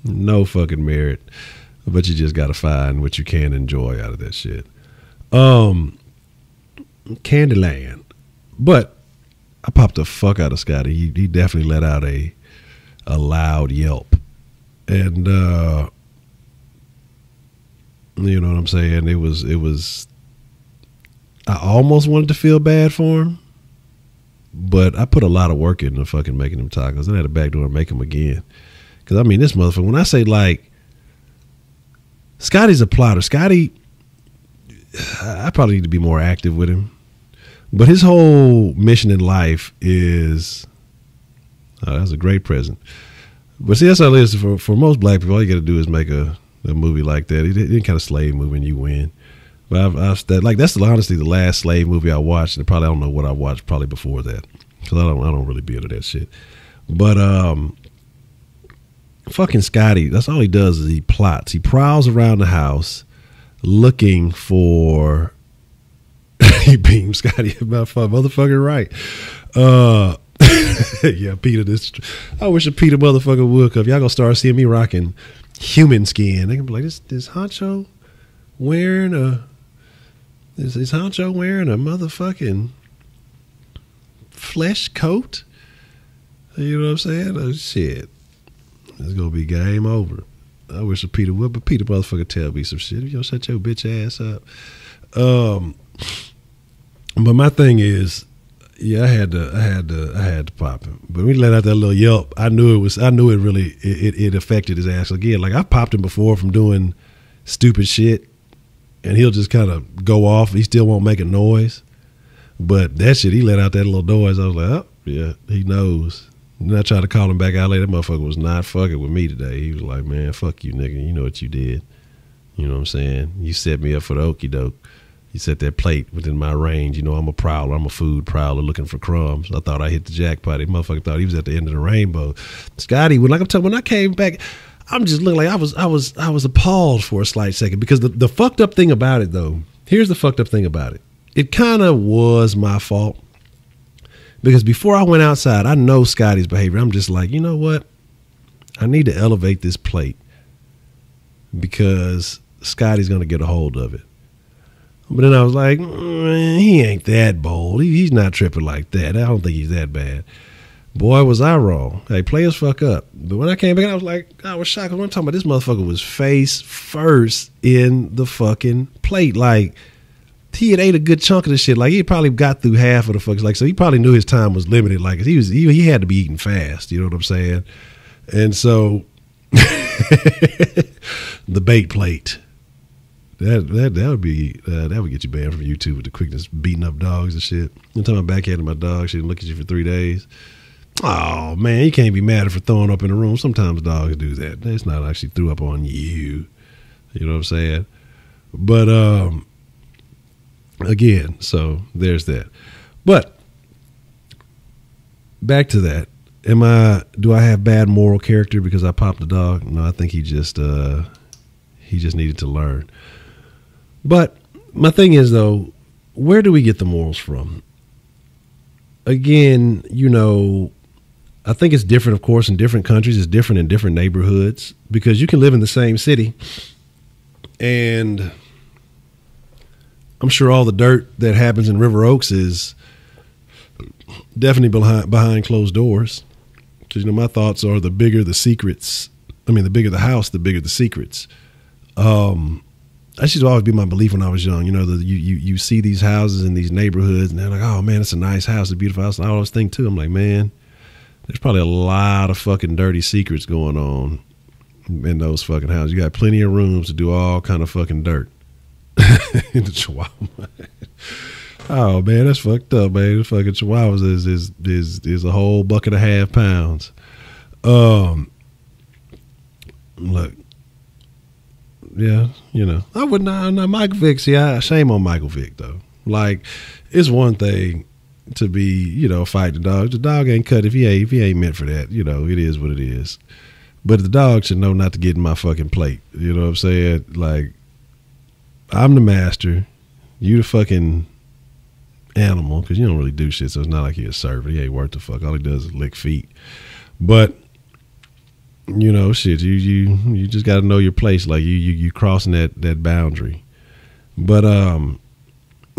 no fucking merit, but you just got to find what you can enjoy out of that shit. Candyland, but I popped the fuck out of Scotty. He definitely let out a loud yelp, and you know what I'm saying. It was. I almost wanted to feel bad for him, but I put a lot of work into fucking making them tacos. I had to back door and make them again. Because, I mean, this motherfucker, when I say, like, Scotty's a plotter. Scotty, I probably need to be more active with him. But his whole mission in life is, that's a great present. But see, that's how it is. For most black people, all you got to do is make a movie like that. Any kind of slave movie and you win. But that's honestly the last slave movie I watched. And probably I don't know what I watched probably before that. Because I don't really be into that shit. But, fucking Scotty, that's all he does is he plots. He prowls around the house looking for he beams Scotty about motherfucking right. Yeah, Peter, I wish a Peter motherfucker would, cause y'all gonna start seeing me rocking human skin. They can be like, is Honcho wearing is Honcho wearing a motherfucking flesh coat? You know what I'm saying? Oh shit. It's gonna be game over. I wish a Peter would, but Peter motherfucker tell me some shit. You shut your bitch ass up. But my thing is, yeah, I had to pop him. But when he let out that little yelp, I knew it really affected his ass again. Like I popped him before from doing stupid shit, and he'll just kind of go off. He still won't make a noise. But that shit, he let out that little noise. I was like, oh yeah, he knows. And I tried to call him back out later. That motherfucker was not fucking with me today. He was like, man, fuck you, nigga. You know what you did. You know what I'm saying? You set me up for the okie doke. You set that plate within my range. You know, I'm a prowler. I'm a food prowler looking for crumbs. I thought I hit the jackpot. That motherfucker thought he was at the end of the rainbow. Scotty, when I came back, I'm just looking like I was appalled for a slight second, because the fucked up thing about it, though, here's the fucked up thing about it. It kind of was my fault. Because before I went outside, I know Scotty's behavior. I'm just like, you know what? I need to elevate this plate because Scotty's going to get a hold of it. But then I was like, he ain't that bold. He's not tripping like that. I don't think he's that bad. Boy, was I wrong. Hey, players fuck up. But when I came back, I was shocked. I'm talking about this motherfucker was face first in the fucking plate. Like, he had ate a good chunk of the shit. Like, he probably got through half of the fucks. Like, so he probably knew his time was limited. Like, he had to be eating fast. You know what I'm saying? And so, the bait plate. That would get you banned from YouTube with the quickness, beating up dogs and shit. One time I backhanded my dog, she didn't look at you for 3 days. Oh man, you can't be mad at her for throwing up in the room. Sometimes dogs do that. It's not like she threw up on you. You know what I'm saying? But again, so there's that. But back to that. Do I have bad moral character because I popped the dog? No, I think he just needed to learn. But my thing is, though, where do we get the morals from? Again, you know, I think it's different, of course, in different countries. It's different in different neighborhoods because you can live in the same city and I'm sure all the dirt that happens in River Oaks is definitely behind closed doors. Because, you know, my thoughts are the bigger the secrets. I mean, the bigger the house, the bigger the secrets. That should always be my belief when I was young. You know, you see these houses in these neighborhoods and they're like, oh man, it's a nice house, a beautiful house. And I always think too, I'm like, man, there's probably a lot of fucking dirty secrets going on in those fucking houses. You got plenty of rooms to do all kind of fucking dirt. In the Chihuahua. Oh man, that's fucked up, man. The fucking Chihuahuas is a whole bucket and a half pounds. Look. Yeah, you know, I would not. Michael Vick. See, shame on Michael Vick though. Like, it's one thing to be, you know, fighting the dog. The dog ain't cut if he ain't meant for that. You know, it is what it is. But the dog should know not to get in my fucking plate. You know what I'm saying? Like, I'm the master. You the fucking animal, because you don't really do shit. So it's not like he a servant. He ain't worth the fuck. All he does is lick feet. But you know, shit, you just got to know your place. Like you crossing that boundary. But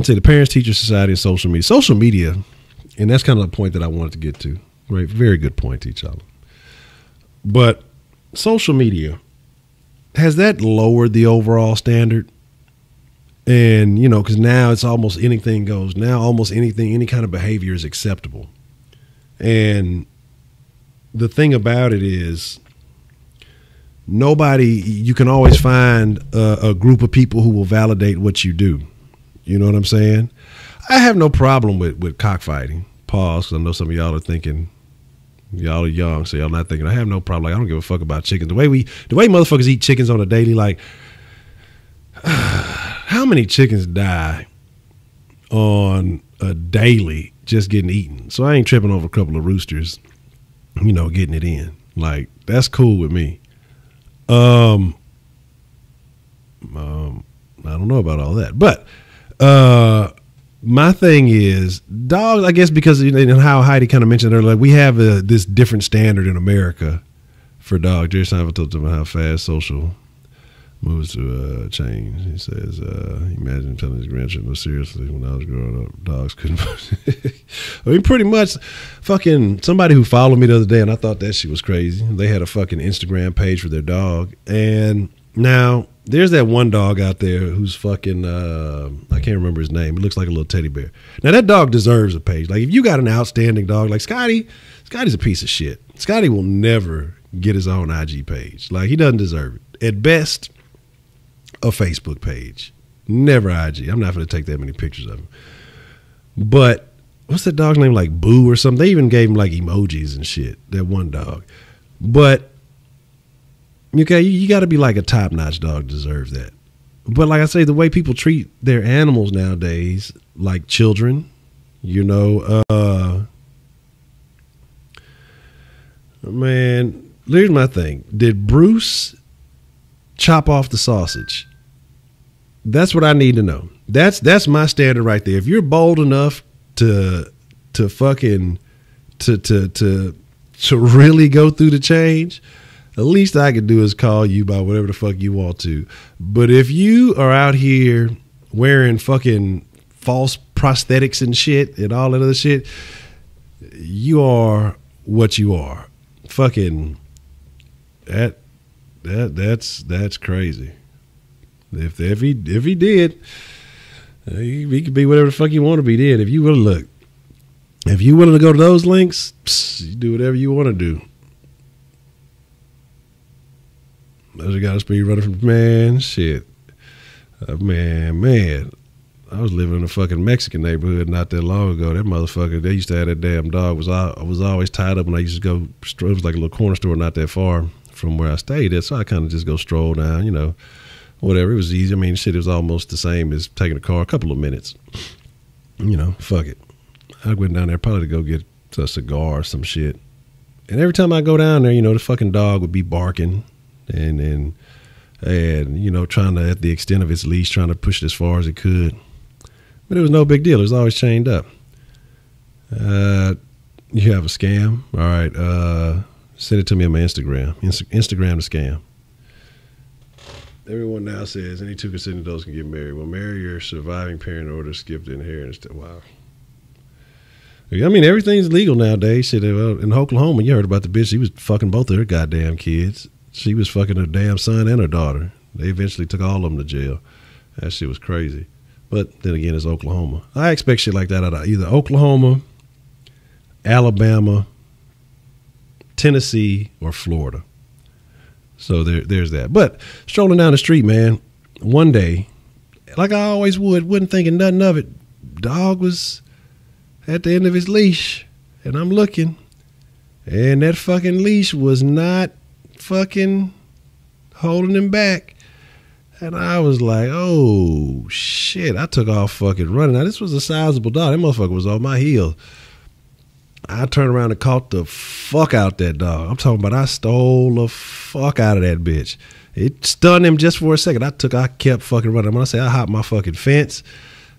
say the Parents Teacher Society and social media, and that's kind of the point that I wanted to get to. Right, very good point, each other. But social media, has that lowered the overall standard? And you know, because now it's almost anything goes. Now almost anything, any kind of behavior is acceptable. And the thing about it is, you can always find a group of people who will validate what you do. You know what I'm saying? I have no problem with cockfighting. Pause, because I know some of y'all are thinking, y'all are young, so y'all not thinking. I have no problem. Like, I don't give a fuck about chickens. The way motherfuckers eat chickens on a daily, like, how many chickens die on a daily just getting eaten? So I ain't tripping over a couple of roosters, you know, getting it in. Like, that's cool with me. I don't know about all that, but my thing is dogs. I guess because you know how Heidi kind of mentioned earlier, like we have this different standard in America for dogs. Jerry Seinfeld told them how fast social moves to change. He says, imagine telling his grandchildren, seriously, when I was growing up, dogs couldn't. I mean, pretty much fucking somebody who followed me the other day, and I thought that shit was crazy. They had a fucking Instagram page for their dog. And now there's that one dog out there who's fucking, I can't remember his name. It looks like a little teddy bear. Now that dog deserves a page. Like if you got an outstanding dog, like Scotty's a piece of shit. Scotty will never get his own IG page. Like he doesn't deserve it. At best, a Facebook page, never IG. I'm not going to take that many pictures of him. But what's that dog's name? Like Boo or something. They even gave him like emojis and shit. That one dog. But okay, you got to be like a top notch dog to deserve that. But like I say, the way people treat their animals nowadays, like children, you know, man, here's my thing. Did Bruce chop off the sausage? That's what I need to know. That's my standard right there. If you're bold enough to fucking to really go through the change, the least I can do is call you by whatever the fuck you want to. But if you are out here wearing fucking false prosthetics and shit and all that other shit, you are what you are. Fucking that's crazy. If he did, he could be whatever the fuck you want to be. Then if you willing to go to those links, you do whatever you want to do. There's a guy speed running from man shit. Man. I was living in a fucking Mexican neighborhood not that long ago. That motherfucker, they used to have that damn dog. I was always tied up when I used to go. It was like a little corner store not that far from where I stayed at. So I kind of just go stroll down, you know, whatever. It was easy. I mean, shit, it was almost the same as taking a car, a couple of minutes. You know, fuck it. I went down there probably to go get a cigar or some shit. And every time I go down there, you know, the fucking dog would be barking and you know, trying to, at the extent of its leash, trying to push it as far as it could. But it was no big deal. It was always chained up. You have a scam? All right. Send it to me on my Instagram. Instagram the scam. Everyone now says any two consenting adults can get married. Well, marry your surviving parent in order to skip the inheritance. Wow. I mean, everything's legal nowadays. Shit, in Oklahoma, you heard about the bitch. She was fucking both of her goddamn kids. She was fucking her damn son and her daughter. They eventually took all of them to jail. That shit was crazy. But then again, it's Oklahoma. I expect shit like that out of either Oklahoma, Alabama, Tennessee, or Florida. So there's that. But strolling down the street, man, one day, like I always wasn't thinking nothing of it. Dog was at the end of his leash, and I'm looking, and that fucking leash was not fucking holding him back. And I was like, oh, shit. I took off fucking running. Now, this was a sizable dog. That motherfucker was on my heels. I turned around and caught the fuck out that dog. I'm talking about I stole the fuck out of that bitch. It stunned him just for a second. I kept fucking running. When I say I hopped my fucking fence,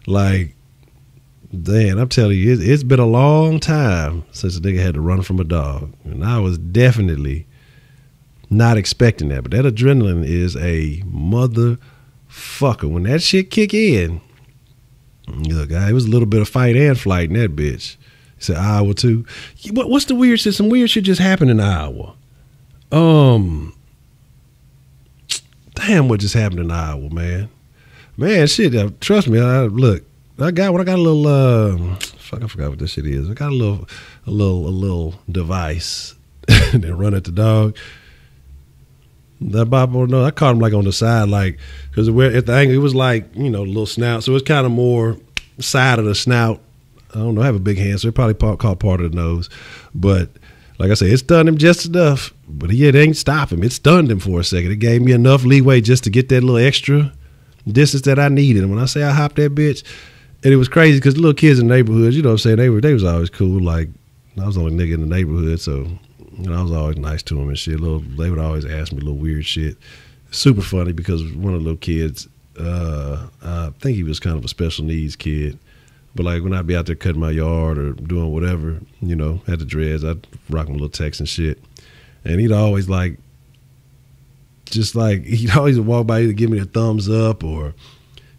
like, damn, I'm telling you, it's been a long time since a nigga had to run from a dog. And I was definitely not expecting that, but that adrenaline is a motherfucker. When that shit kick in, look, it was a little bit of fight and flight in that bitch. He said Iowa too. What's the weird shit? Some weird shit just happened in Iowa. Damn, what just happened in Iowa, man? Man, shit. Trust me. I got a little. Fuck, I forgot what this shit is. I got a little device that run at the dog. That Bob, no, I caught him like on the side, like, because at the angle, it was like, you know, a little snout. So it's kind of more side of the snout. I don't know, I have a big hand, so it probably caught part of the nose. But like I said, it stunned him just enough. But it ain't stop him. It stunned him for a second. It gave me enough leeway just to get that little extra distance that I needed. And when I say I hopped that bitch, and it was crazy because the little kids in the neighborhood, you know what I'm saying, they was always cool. Like, I was the only nigga in the neighborhood, so you know, I was always nice to them and shit. They would always ask me little weird shit. Super funny because one of the little kids, I think he was kind of a special needs kid. But like when I'd be out there cutting my yard or doing whatever, you know, had the dreads, I'd rock my little text and shit. And he'd always he'd always walk by to give me a thumbs up or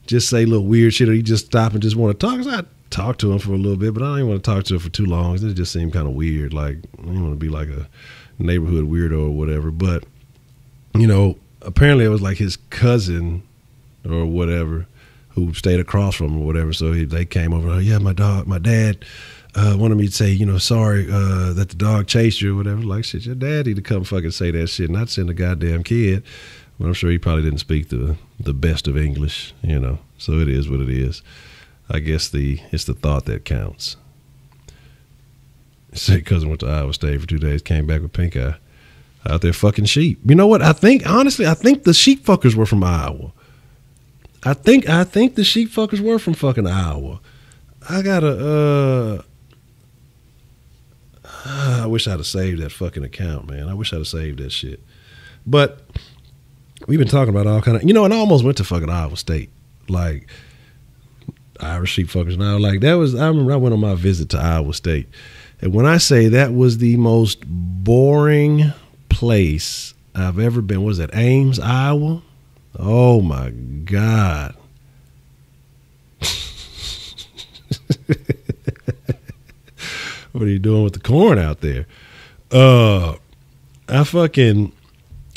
just say little weird shit, or he'd just stop and just want to talk. So I'd talk to him for a little bit, but I didn't want to talk to him for too long. It just seemed kind of weird. Like, I didn't want to be like a neighborhood weirdo or whatever. But, you know, apparently it was like his cousin or whatever who stayed across from him or whatever. So they came over. Yeah, my dad wanted me to say, you know, sorry that the dog chased you or whatever. Like, shit, your dad need to come fucking say that shit, not send a goddamn kid. But I'm sure he probably didn't speak the best of English, you know. So it is what it is. I guess it's the thought that counts. Said cousin went to Iowa State for 2 days, came back with pink eye. Out there fucking sheep. You know what? Honestly, I think the sheep fuckers were from Iowa. I think the sheep fuckers were from fucking Iowa. I wish I'd have saved that fucking account, man. I wish I'd have saved that shit. But we've been talking about all kind of, you know, and I almost went to fucking Iowa State. Like, Irish sheep fuckers now. Like, I remember I went on my visit to Iowa State. And when I say that was the most boring place I've ever been, what was that, Ames, Iowa? Oh my God. What are you doing with the corn out there? I fucking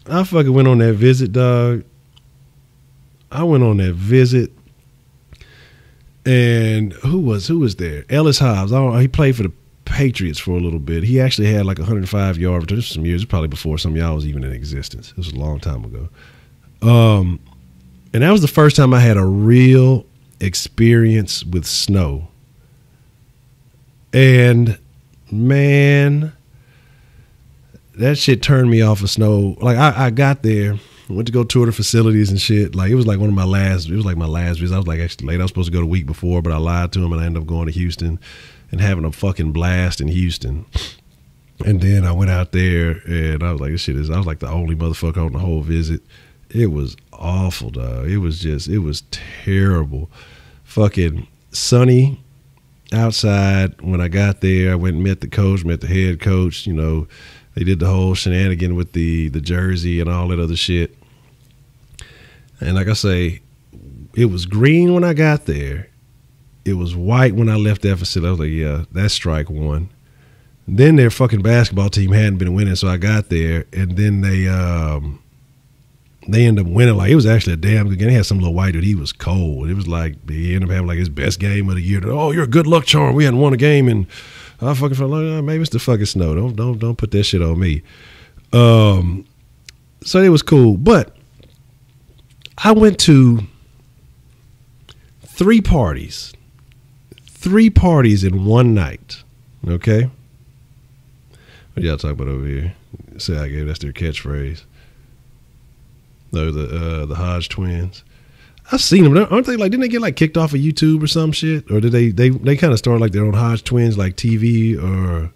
went on that visit, dog. I went on that visit, and who was there? Ellis Hobbs. He played for the Patriots for a little bit. He actually had like 105 yards. This was some years, probably before some of y'all was even in existence. It was a long time ago. And that was the first time I had a real experience with snow. And man, that shit turned me off of snow. Like I got there, went to go tour the facilities and shit. Like it was like my last visit. I was like actually late. I was supposed to go the week before, but I lied to him and I ended up going to Houston and having a fucking blast in Houston. And then I went out there and I was like, I was like the only motherfucker on the whole visit. It was awful, dog. It was terrible. Fucking sunny outside. When I got there, I went and met the coach, met the head coach. You know, they did the whole shenanigan with the jersey and all that other shit. And like I say, it was green when I got there. It was white when I left that facility. I was like, yeah, that's strike one. Then their fucking basketball team hadn't been winning, so I got there, and then they ended up winning. Like, it was actually a damn good game. They had some little white dude. He was cold. It was like he ended up having like his best game of the year. Oh, you're a good luck charm. We hadn't won a game, and I fucking felt like maybe it's the fucking snow. Don't put that shit on me. So it was cool, but I went to three parties in one night. Okay, what y'all talking about over here? Say I gave that's their catchphrase. No, the Hodge twins. I've seen them. Aren't they like? Didn't they get like kicked off of YouTube or some shit? Or did they kind of start like their own Hodge twins, like TV or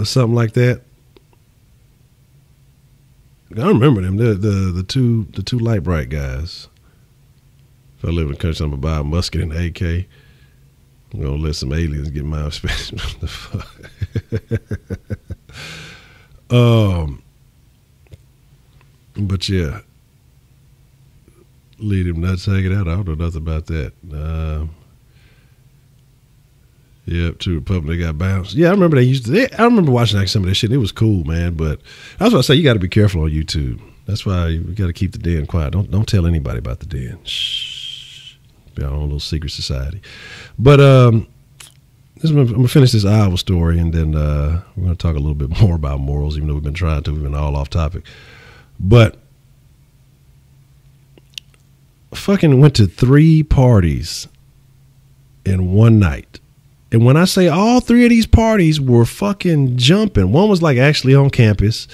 something like that? I don't remember them. The two light bright guys. If I live in the country, I'm gonna buy a musket and an AK. I'm gonna let some aliens get my special. What the fuck? But yeah, lead him nuts hanging out. I don't know nothing about that. Yep, two Republicans got bounced. Yeah, I remember I remember watching like some of that shit. It was cool, man. But I was gonna say you got to be careful on YouTube. That's why you got to keep the den quiet. Don't tell anybody about the den. Shh, be our own little secret society. But I'm gonna finish this Iowa story, and then we're gonna talk a little bit more about morals, even though we've been trying to. We've been all off topic. But fucking went to three parties in one night. And when I say all three of these parties were fucking jumping, one was like actually on campus.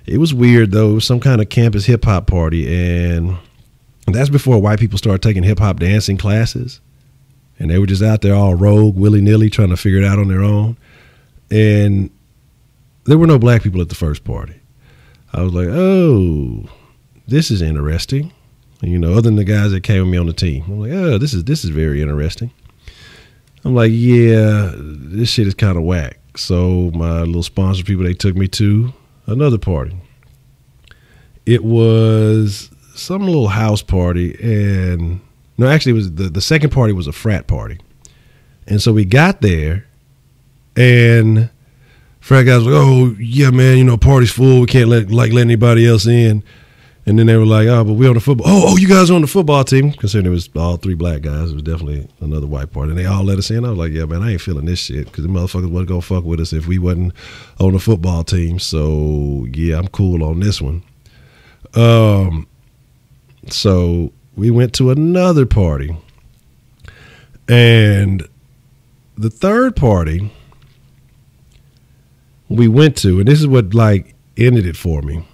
It was weird though. It was some kind of campus hip hop party. And that's before white people started taking hip hop dancing classes. And they were just out there all rogue, willy nilly, trying to figure it out on their own. And there were no black people at the first party. I was like, oh, this is interesting. And, you know, other than the guys that came with me on the team. I'm like, oh, this is very interesting. I'm like, yeah, this shit is kind of whack. So my little sponsor people, they took me to another party. It was some little house party. And no, actually it was the second party was a frat party. And so we got there and frat guys were like, oh, yeah, man, you know, party's full. We can't let anybody else in. And then they were like, oh, but we on the football. Oh, you guys are on the football team. Considering it was all three black guys, it was definitely another white party. And they all let us in. I was like, yeah, man, I ain't feeling this shit because the motherfuckers wasn't going to fuck with us if we wasn't on the football team. So, yeah, I'm cool on this one. So we went to another party. And the third party we went to, and this is what like ended it for me.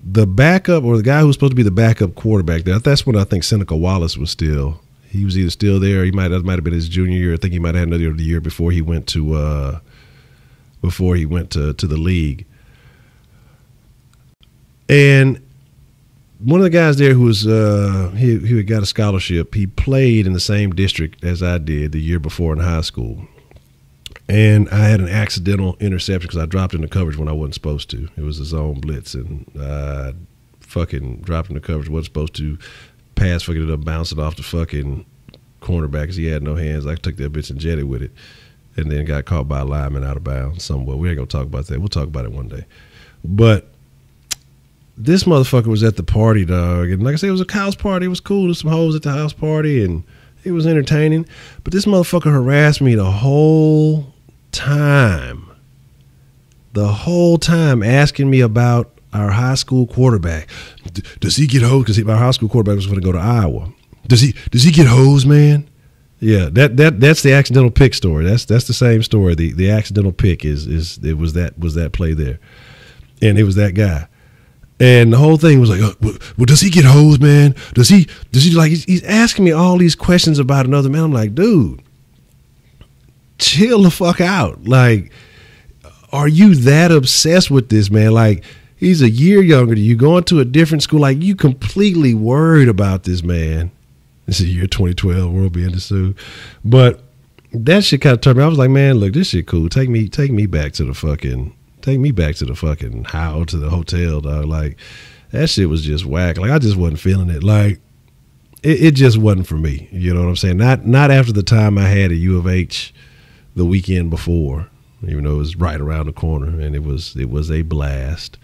The backup, or the guy who was supposed to be the backup quarterback there, that's when I think Seneca Wallace was still. He was either still there. That might have been his junior year. I think he might have had another year before he went to the league. And one of the guys there who was he had got a scholarship. He played in the same district as I did the year before in high school. And I had an accidental interception because I dropped into coverage when I wasn't supposed to. It was a zone blitz, and I fucking dropped into coverage. Wasn't supposed to pass, fucking ended up bouncing off the fucking cornerback because he had no hands. I took that bitch and jetted with it. and then got caught by a lineman out of bounds somewhere. We ain't gonna talk about that. We'll talk about it one day. But this motherfucker was at the party, dog, and like I said, it was a house party. It was cool. There's some hoes at the house party, and it was entertaining. But this motherfucker harassed me the whole time. The whole time asking me about our high school quarterback. Does he get hosed? Because our high school quarterback was going to go to Iowa. Does he get hosed, man? Yeah, that's the accidental pick story. That's the same story. The accidental pick is it was that play there, and it was that guy. And the whole thing was like, well, does he get hosed, man? Does he like? He's asking me all these questions about another man. I'm like, dude, chill the fuck out. Like, are you that obsessed with this man? Like, he's a year younger than you, going to a different school. Like, you completely worried about this man. This is year 2012, world being sued. But that shit kind of turned me. I was like, man, look, this shit cool. Take me back to the fucking house, to the hotel, dog. Like, that shit was just whack. Like, I just wasn't feeling it. Like, it just wasn't for me. You know what I'm saying? Not after the time I had at U of H the weekend before, even though it was right around the corner, and it was a blast.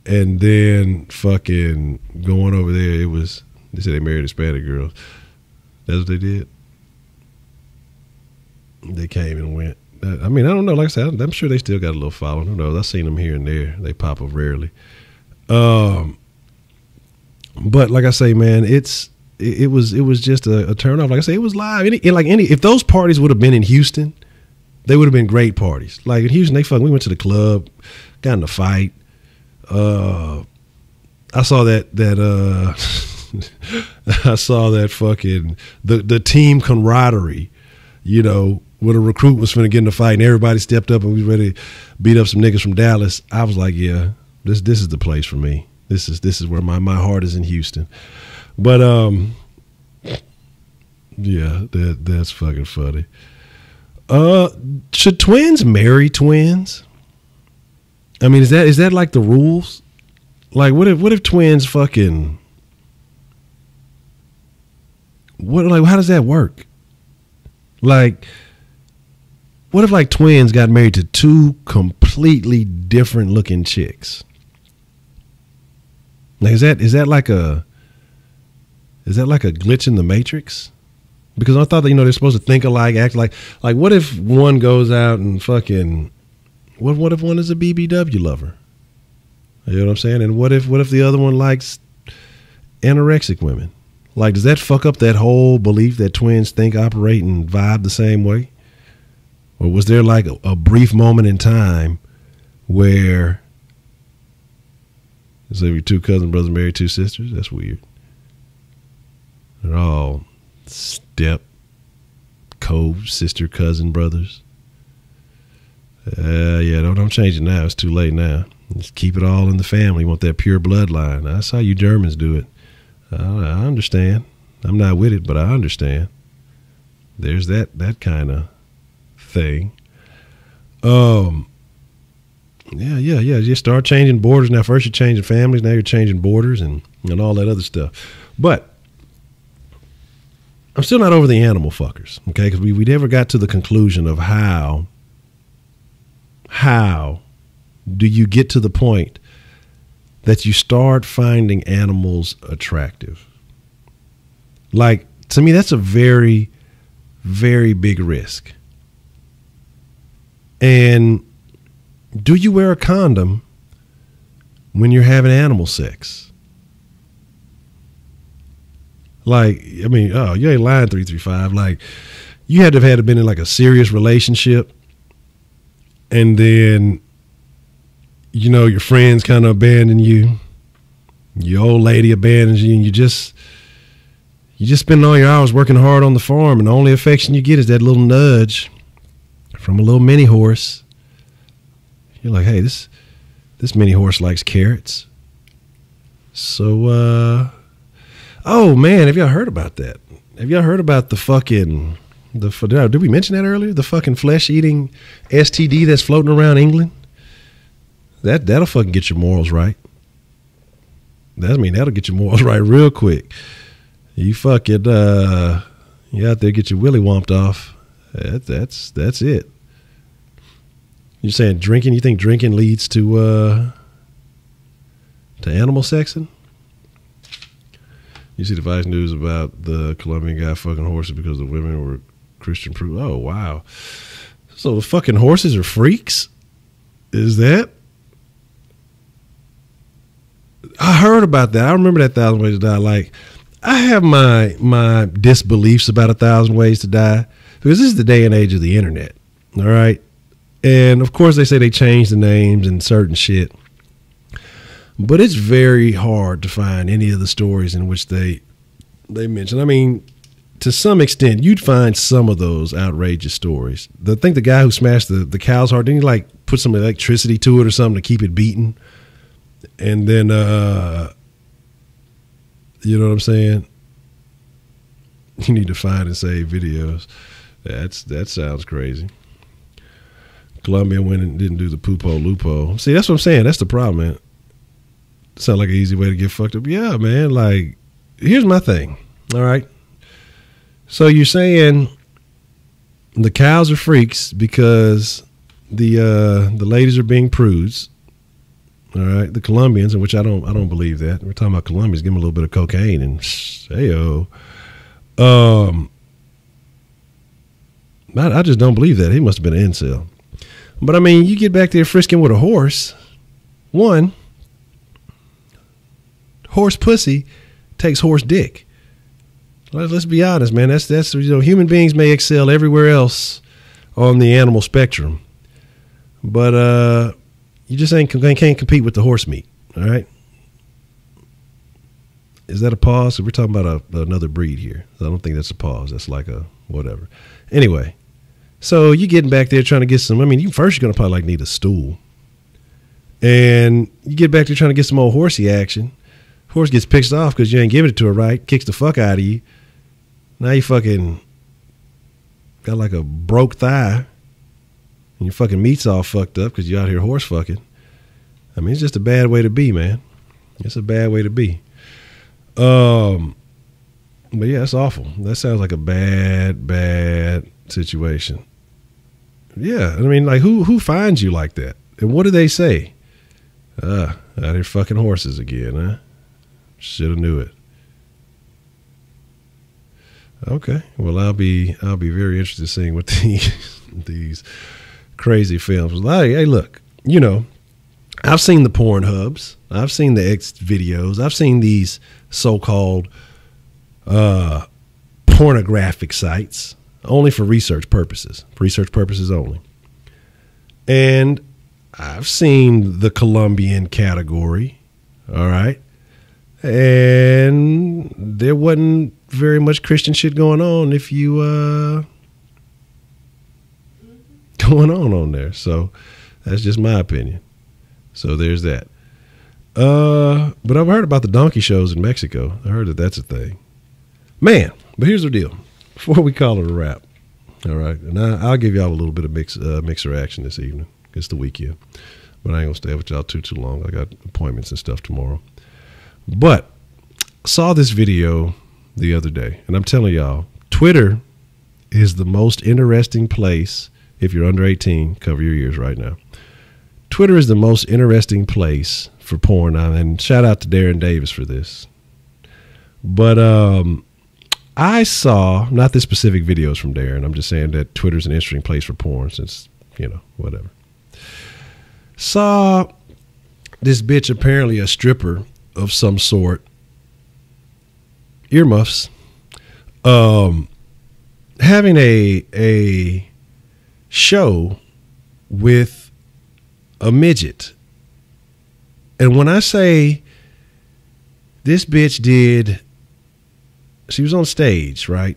And then fucking going over there, they said they married Hispanic girls. That's what they did. They came and went. I mean, I don't know. Like I said, I'm sure they still got a little following. Who knows? I've seen them here and there. They pop up rarely. But like I say, man, it was just a turn off. Like I say, it was live. If those parties would have been in Houston, they would have been great parties. Like in Houston, we went to the club, got in a fight. I saw that I saw that fucking the team camaraderie, you know, when a recruit was finna get in a fight and everybody stepped up and we was ready to beat up some niggas from Dallas. I was like, yeah, this is the place for me. This is where my heart is, in Houston. But yeah, that's fucking funny. Should twins marry twins? I mean, is that like the rules? Like, what if twins fucking? How does that work? Like, what if like twins got married to two completely different looking chicks? Like, is that like a glitch in the Matrix? Because I thought that, you know, they're supposed to think alike, act like what if one goes out and fucking, what if one is a BBW lover? You know what I'm saying? And what if the other one likes anorexic women? Like, does that fuck up that whole belief that twins think, operate, and vibe the same way? Or was there like a brief moment in time where, so your two cousin brothers married two sisters? That's weird. They're all step, sister, cousin brothers. Yeah, don't change it now. It's too late now. Just keep it all in the family. You want that pure bloodline. That's how you Germans do it. I understand. I'm not with it, but I understand. There's that kind of thing. Yeah. You start changing borders. Now, first you're changing families. Now you're changing borders and all that other stuff. But I'm still not over the animal fuckers, okay? Because we never got to the conclusion of how do you get to the point that you start finding animals attractive? Like, to me, that's a very, very big risk. And do you wear a condom when you're having animal sex? Like, I mean, oh, you ain't lying, 335. Like, you had to have been in like a serious relationship, and then, you know, your friends kind of abandon you, your old lady abandons you, and you just spend all your hours working hard on the farm, and the only affection you get is that little nudge from a little mini horse. You're like, hey, this mini horse likes carrots. So, oh man, have y'all heard about that? Have y'all heard about the fucking, did we mention that earlier? The fucking flesh-eating STD that's floating around England? That'll fucking get your morals right. That'll get your morals right real quick. You fucking, you out there get your willy womped off, That's it. You're saying drinking? You think drinking leads to animal sexing? You see the Vice News about the Colombian guy fucking horses because the women were Christian proof. Oh, wow. So the fucking horses are freaks? Is that? I heard about that. I remember that 1,000 Ways to Die. Like, I have my disbeliefs about 1,000 Ways to Die because this is the day and age of the internet. All right. And of course they say they changed the names and certain shit. But it's very hard to find any of the stories in which they mention. I mean, to some extent, you'd find some of those outrageous stories. I think the guy who smashed the cow's heart, didn't he like put some electricity to it or something to keep it beating? And then, you know what I'm saying? You need to find and save videos. That sounds crazy. Colombia went and didn't do the poopo lupo. See, that's what I'm saying. That's the problem, man. Sound like an easy way to get fucked up. Yeah, man. Like, here's my thing. All right. So you're saying the cows are freaks because the ladies are being prudes. All right. The Colombians, in which I don't believe that. We're talking about Colombians. Give them a little bit of cocaine and hey-oh. I just don't believe that. He must have been an incel. But I mean, you get back there frisking with a horse. One, horse pussy takes horse dick. Let's be honest, man. That's human beings may excel everywhere else on the animal spectrum, but you just can't compete with the horse meat. All right. Is that a pause? We're talking about another breed here. I don't think that's a pause. That's like a whatever. Anyway, so you getting back there trying to get some. I mean, you're going to probably like need a stool, and you get back there trying to get some old horsey action. Horse gets pissed off because you ain't giving it to her right, kicks the fuck out of you. Now you fucking got like a broke thigh and your fucking meat's all fucked up because you're out here horse fucking. I mean, it's just a bad way to be, man. It's a bad way to be. But yeah, that's awful. That sounds like a bad situation. Yeah, I mean, like who finds you like that? And what do they say? Out here fucking horses again, huh? Should have knew it. Okay, well I'll be very interested in seeing what these crazy films. Hey, look, you know, I've seen the porn hubs, I've seen the X videos, I've seen these so-called pornographic sites only for research purposes only, and I've seen the Colombian category. All right. And there wasn't very much Christian shit going on if you going on there. So that's just my opinion. So there's that. But I've heard about the donkey shows in Mexico. I heard that that's a thing. Man, but here's the deal. Before we call it a wrap, all right, and I'll give y'all a little bit of mixer action this evening. It's the weekend. But I ain't going to stay with y'all too long. I got appointments and stuff tomorrow. But I saw this video the other day, and I'm telling y'all, Twitter is the most interesting place. If you're under 18, cover your ears right now. Twitter is the most interesting place for porn. And shout out to Darren Davis for this. But I saw, not the specific videos from Darren, I'm just saying that Twitter's an interesting place for porn since, you know, whatever. Saw this bitch, apparently a stripper of some sort, earmuffs, having a show with a midget. And when I say this bitch she was on stage, right?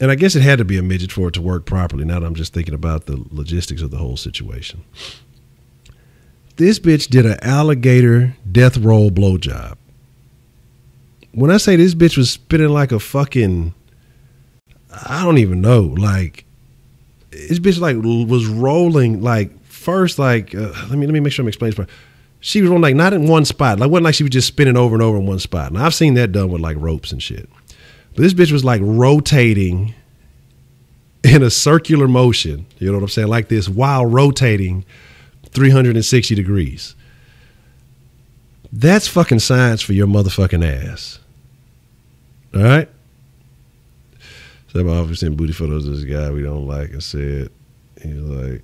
And I guess it had to be a midget for it to work properly. Now that I'm just thinking about the logistics of the whole situation. This bitch did an alligator death roll blowjob. When I say this bitch was spitting like a fucking, I don't even know, like this bitch like was rolling like first like let me make sure I'm explaining this part. She was on like not in one spot, like wasn't like she was just spinning over and over in one spot. And I've seen that done with like ropes and shit. But this bitch was like rotating in a circular motion, you know what I'm saying, like this, while rotating 360 degrees. That's fucking science for your motherfucking ass. All right? So I'm obviously sending booty photos of this guy we don't like and said, he's like,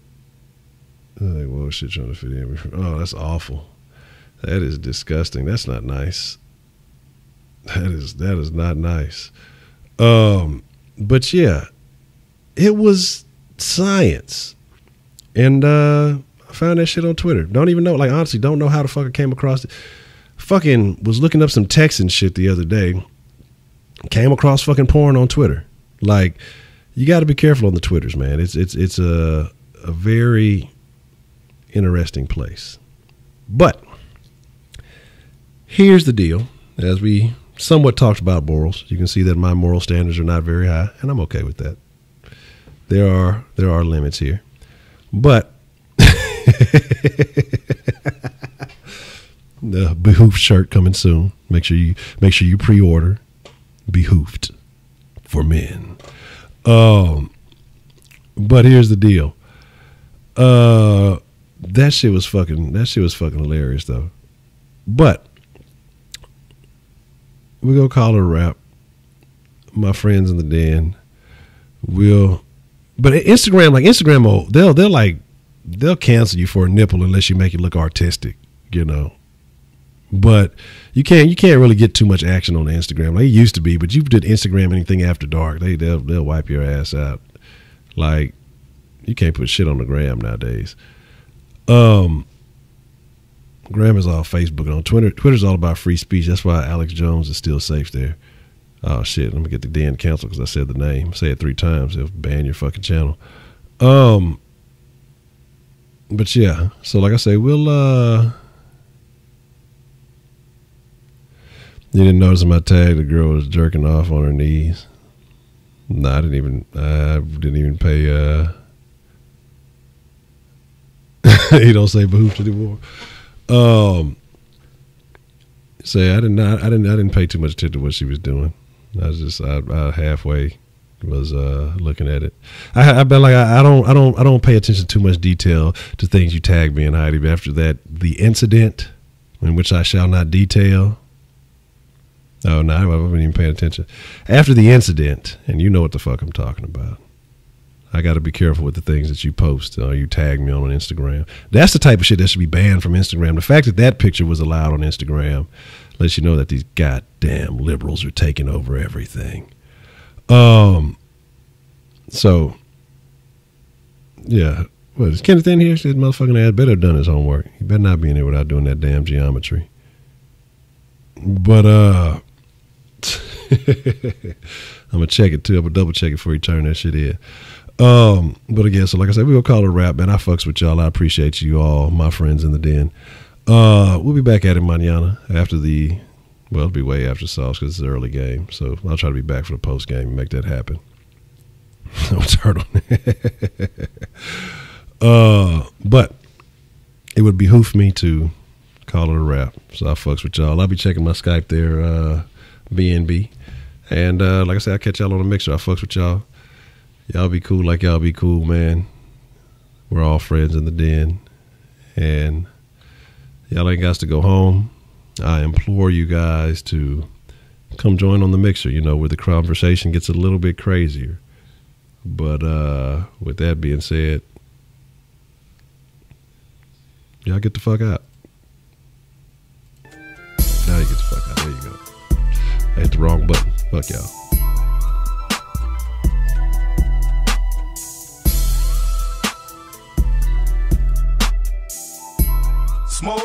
well, shit trying to fit in. Oh, that's awful. That is disgusting. That's not nice. That is not nice. But yeah, it was science. And I found that shit on Twitter. Don't even know, like, honestly, don't know how the fuck I came across it. Fucking was looking up some Texan shit the other day. Came across fucking porn on Twitter. Like, you got to be careful on the Twitters, man. It's a very interesting place. But here's the deal. As we somewhat talked about morals, you can see that my moral standards are not very high, and I'm okay with that. There are limits here, but the Behoofed shirt coming soon. Make sure you pre-order Behoofed for men. But here's the deal. That shit was fucking hilarious though. But we're gonna call it a wrap. My friends in the den but Instagram, they'll cancel you for a nipple unless you make it look artistic, you know. But you can't really get too much action on Instagram. Like it used to be, but you did Instagram anything after dark, they'll wipe your ass out. Like you can't put shit on the gram nowadays. Gram is all Facebook. On Twitter's all about free speech. That's why Alex Jones is still safe there. Oh shit, let me get the den canceled because I said the name. Say it 3 times, they'll ban your fucking channel. But yeah, so like I say, we'll you didn't notice in my tag the girl was jerking off on her knees. No, I didn't even pay he don't say behoofed anymore. Say I didn't pay too much attention to what she was doing. I halfway was looking at it. I bet like I don't pay attention to too much detail to things you tag me in, Heidi. But after that, the incident in which I shall not detail. Oh no, I wasn't even paying attention. After the incident, and you know what the fuck I'm talking about. I got to be careful with the things that you post or you tag me on Instagram. That's the type of shit that should be banned from Instagram. The fact that picture was allowed on Instagram lets you know that these goddamn liberals are taking over everything. So, yeah. What, is Kenneth in here? His motherfucking ass better have done his homework. He better not be in here without doing that damn geometry. But, I'm going to check it too. I'm going to double check it before you turn that shit in. But again, so like I said, we're going to call it a wrap, man. I fucks with y'all. I appreciate you all, my friends in the den. We'll be back at it mañana after it'll be way after Sauce because it's an early game. So I'll try to be back for the post game and make that happen. Don't turn on it. But it would behoove me to call it a wrap. So I fucks with y'all. I'll be checking my Skype there, BNB. And like I said, I'll catch y'all on the mixer. I fucks with y'all. Y'all be cool like y'all be cool, man. We're all friends in the den. And y'all ain't got to go home. I implore you guys to come join on the mixer, you know, where the conversation gets a little bit crazier. But with that being said, y'all get the fuck out. Now you get the fuck out. There you go. I hit the wrong button. Fuck y'all. Smoke.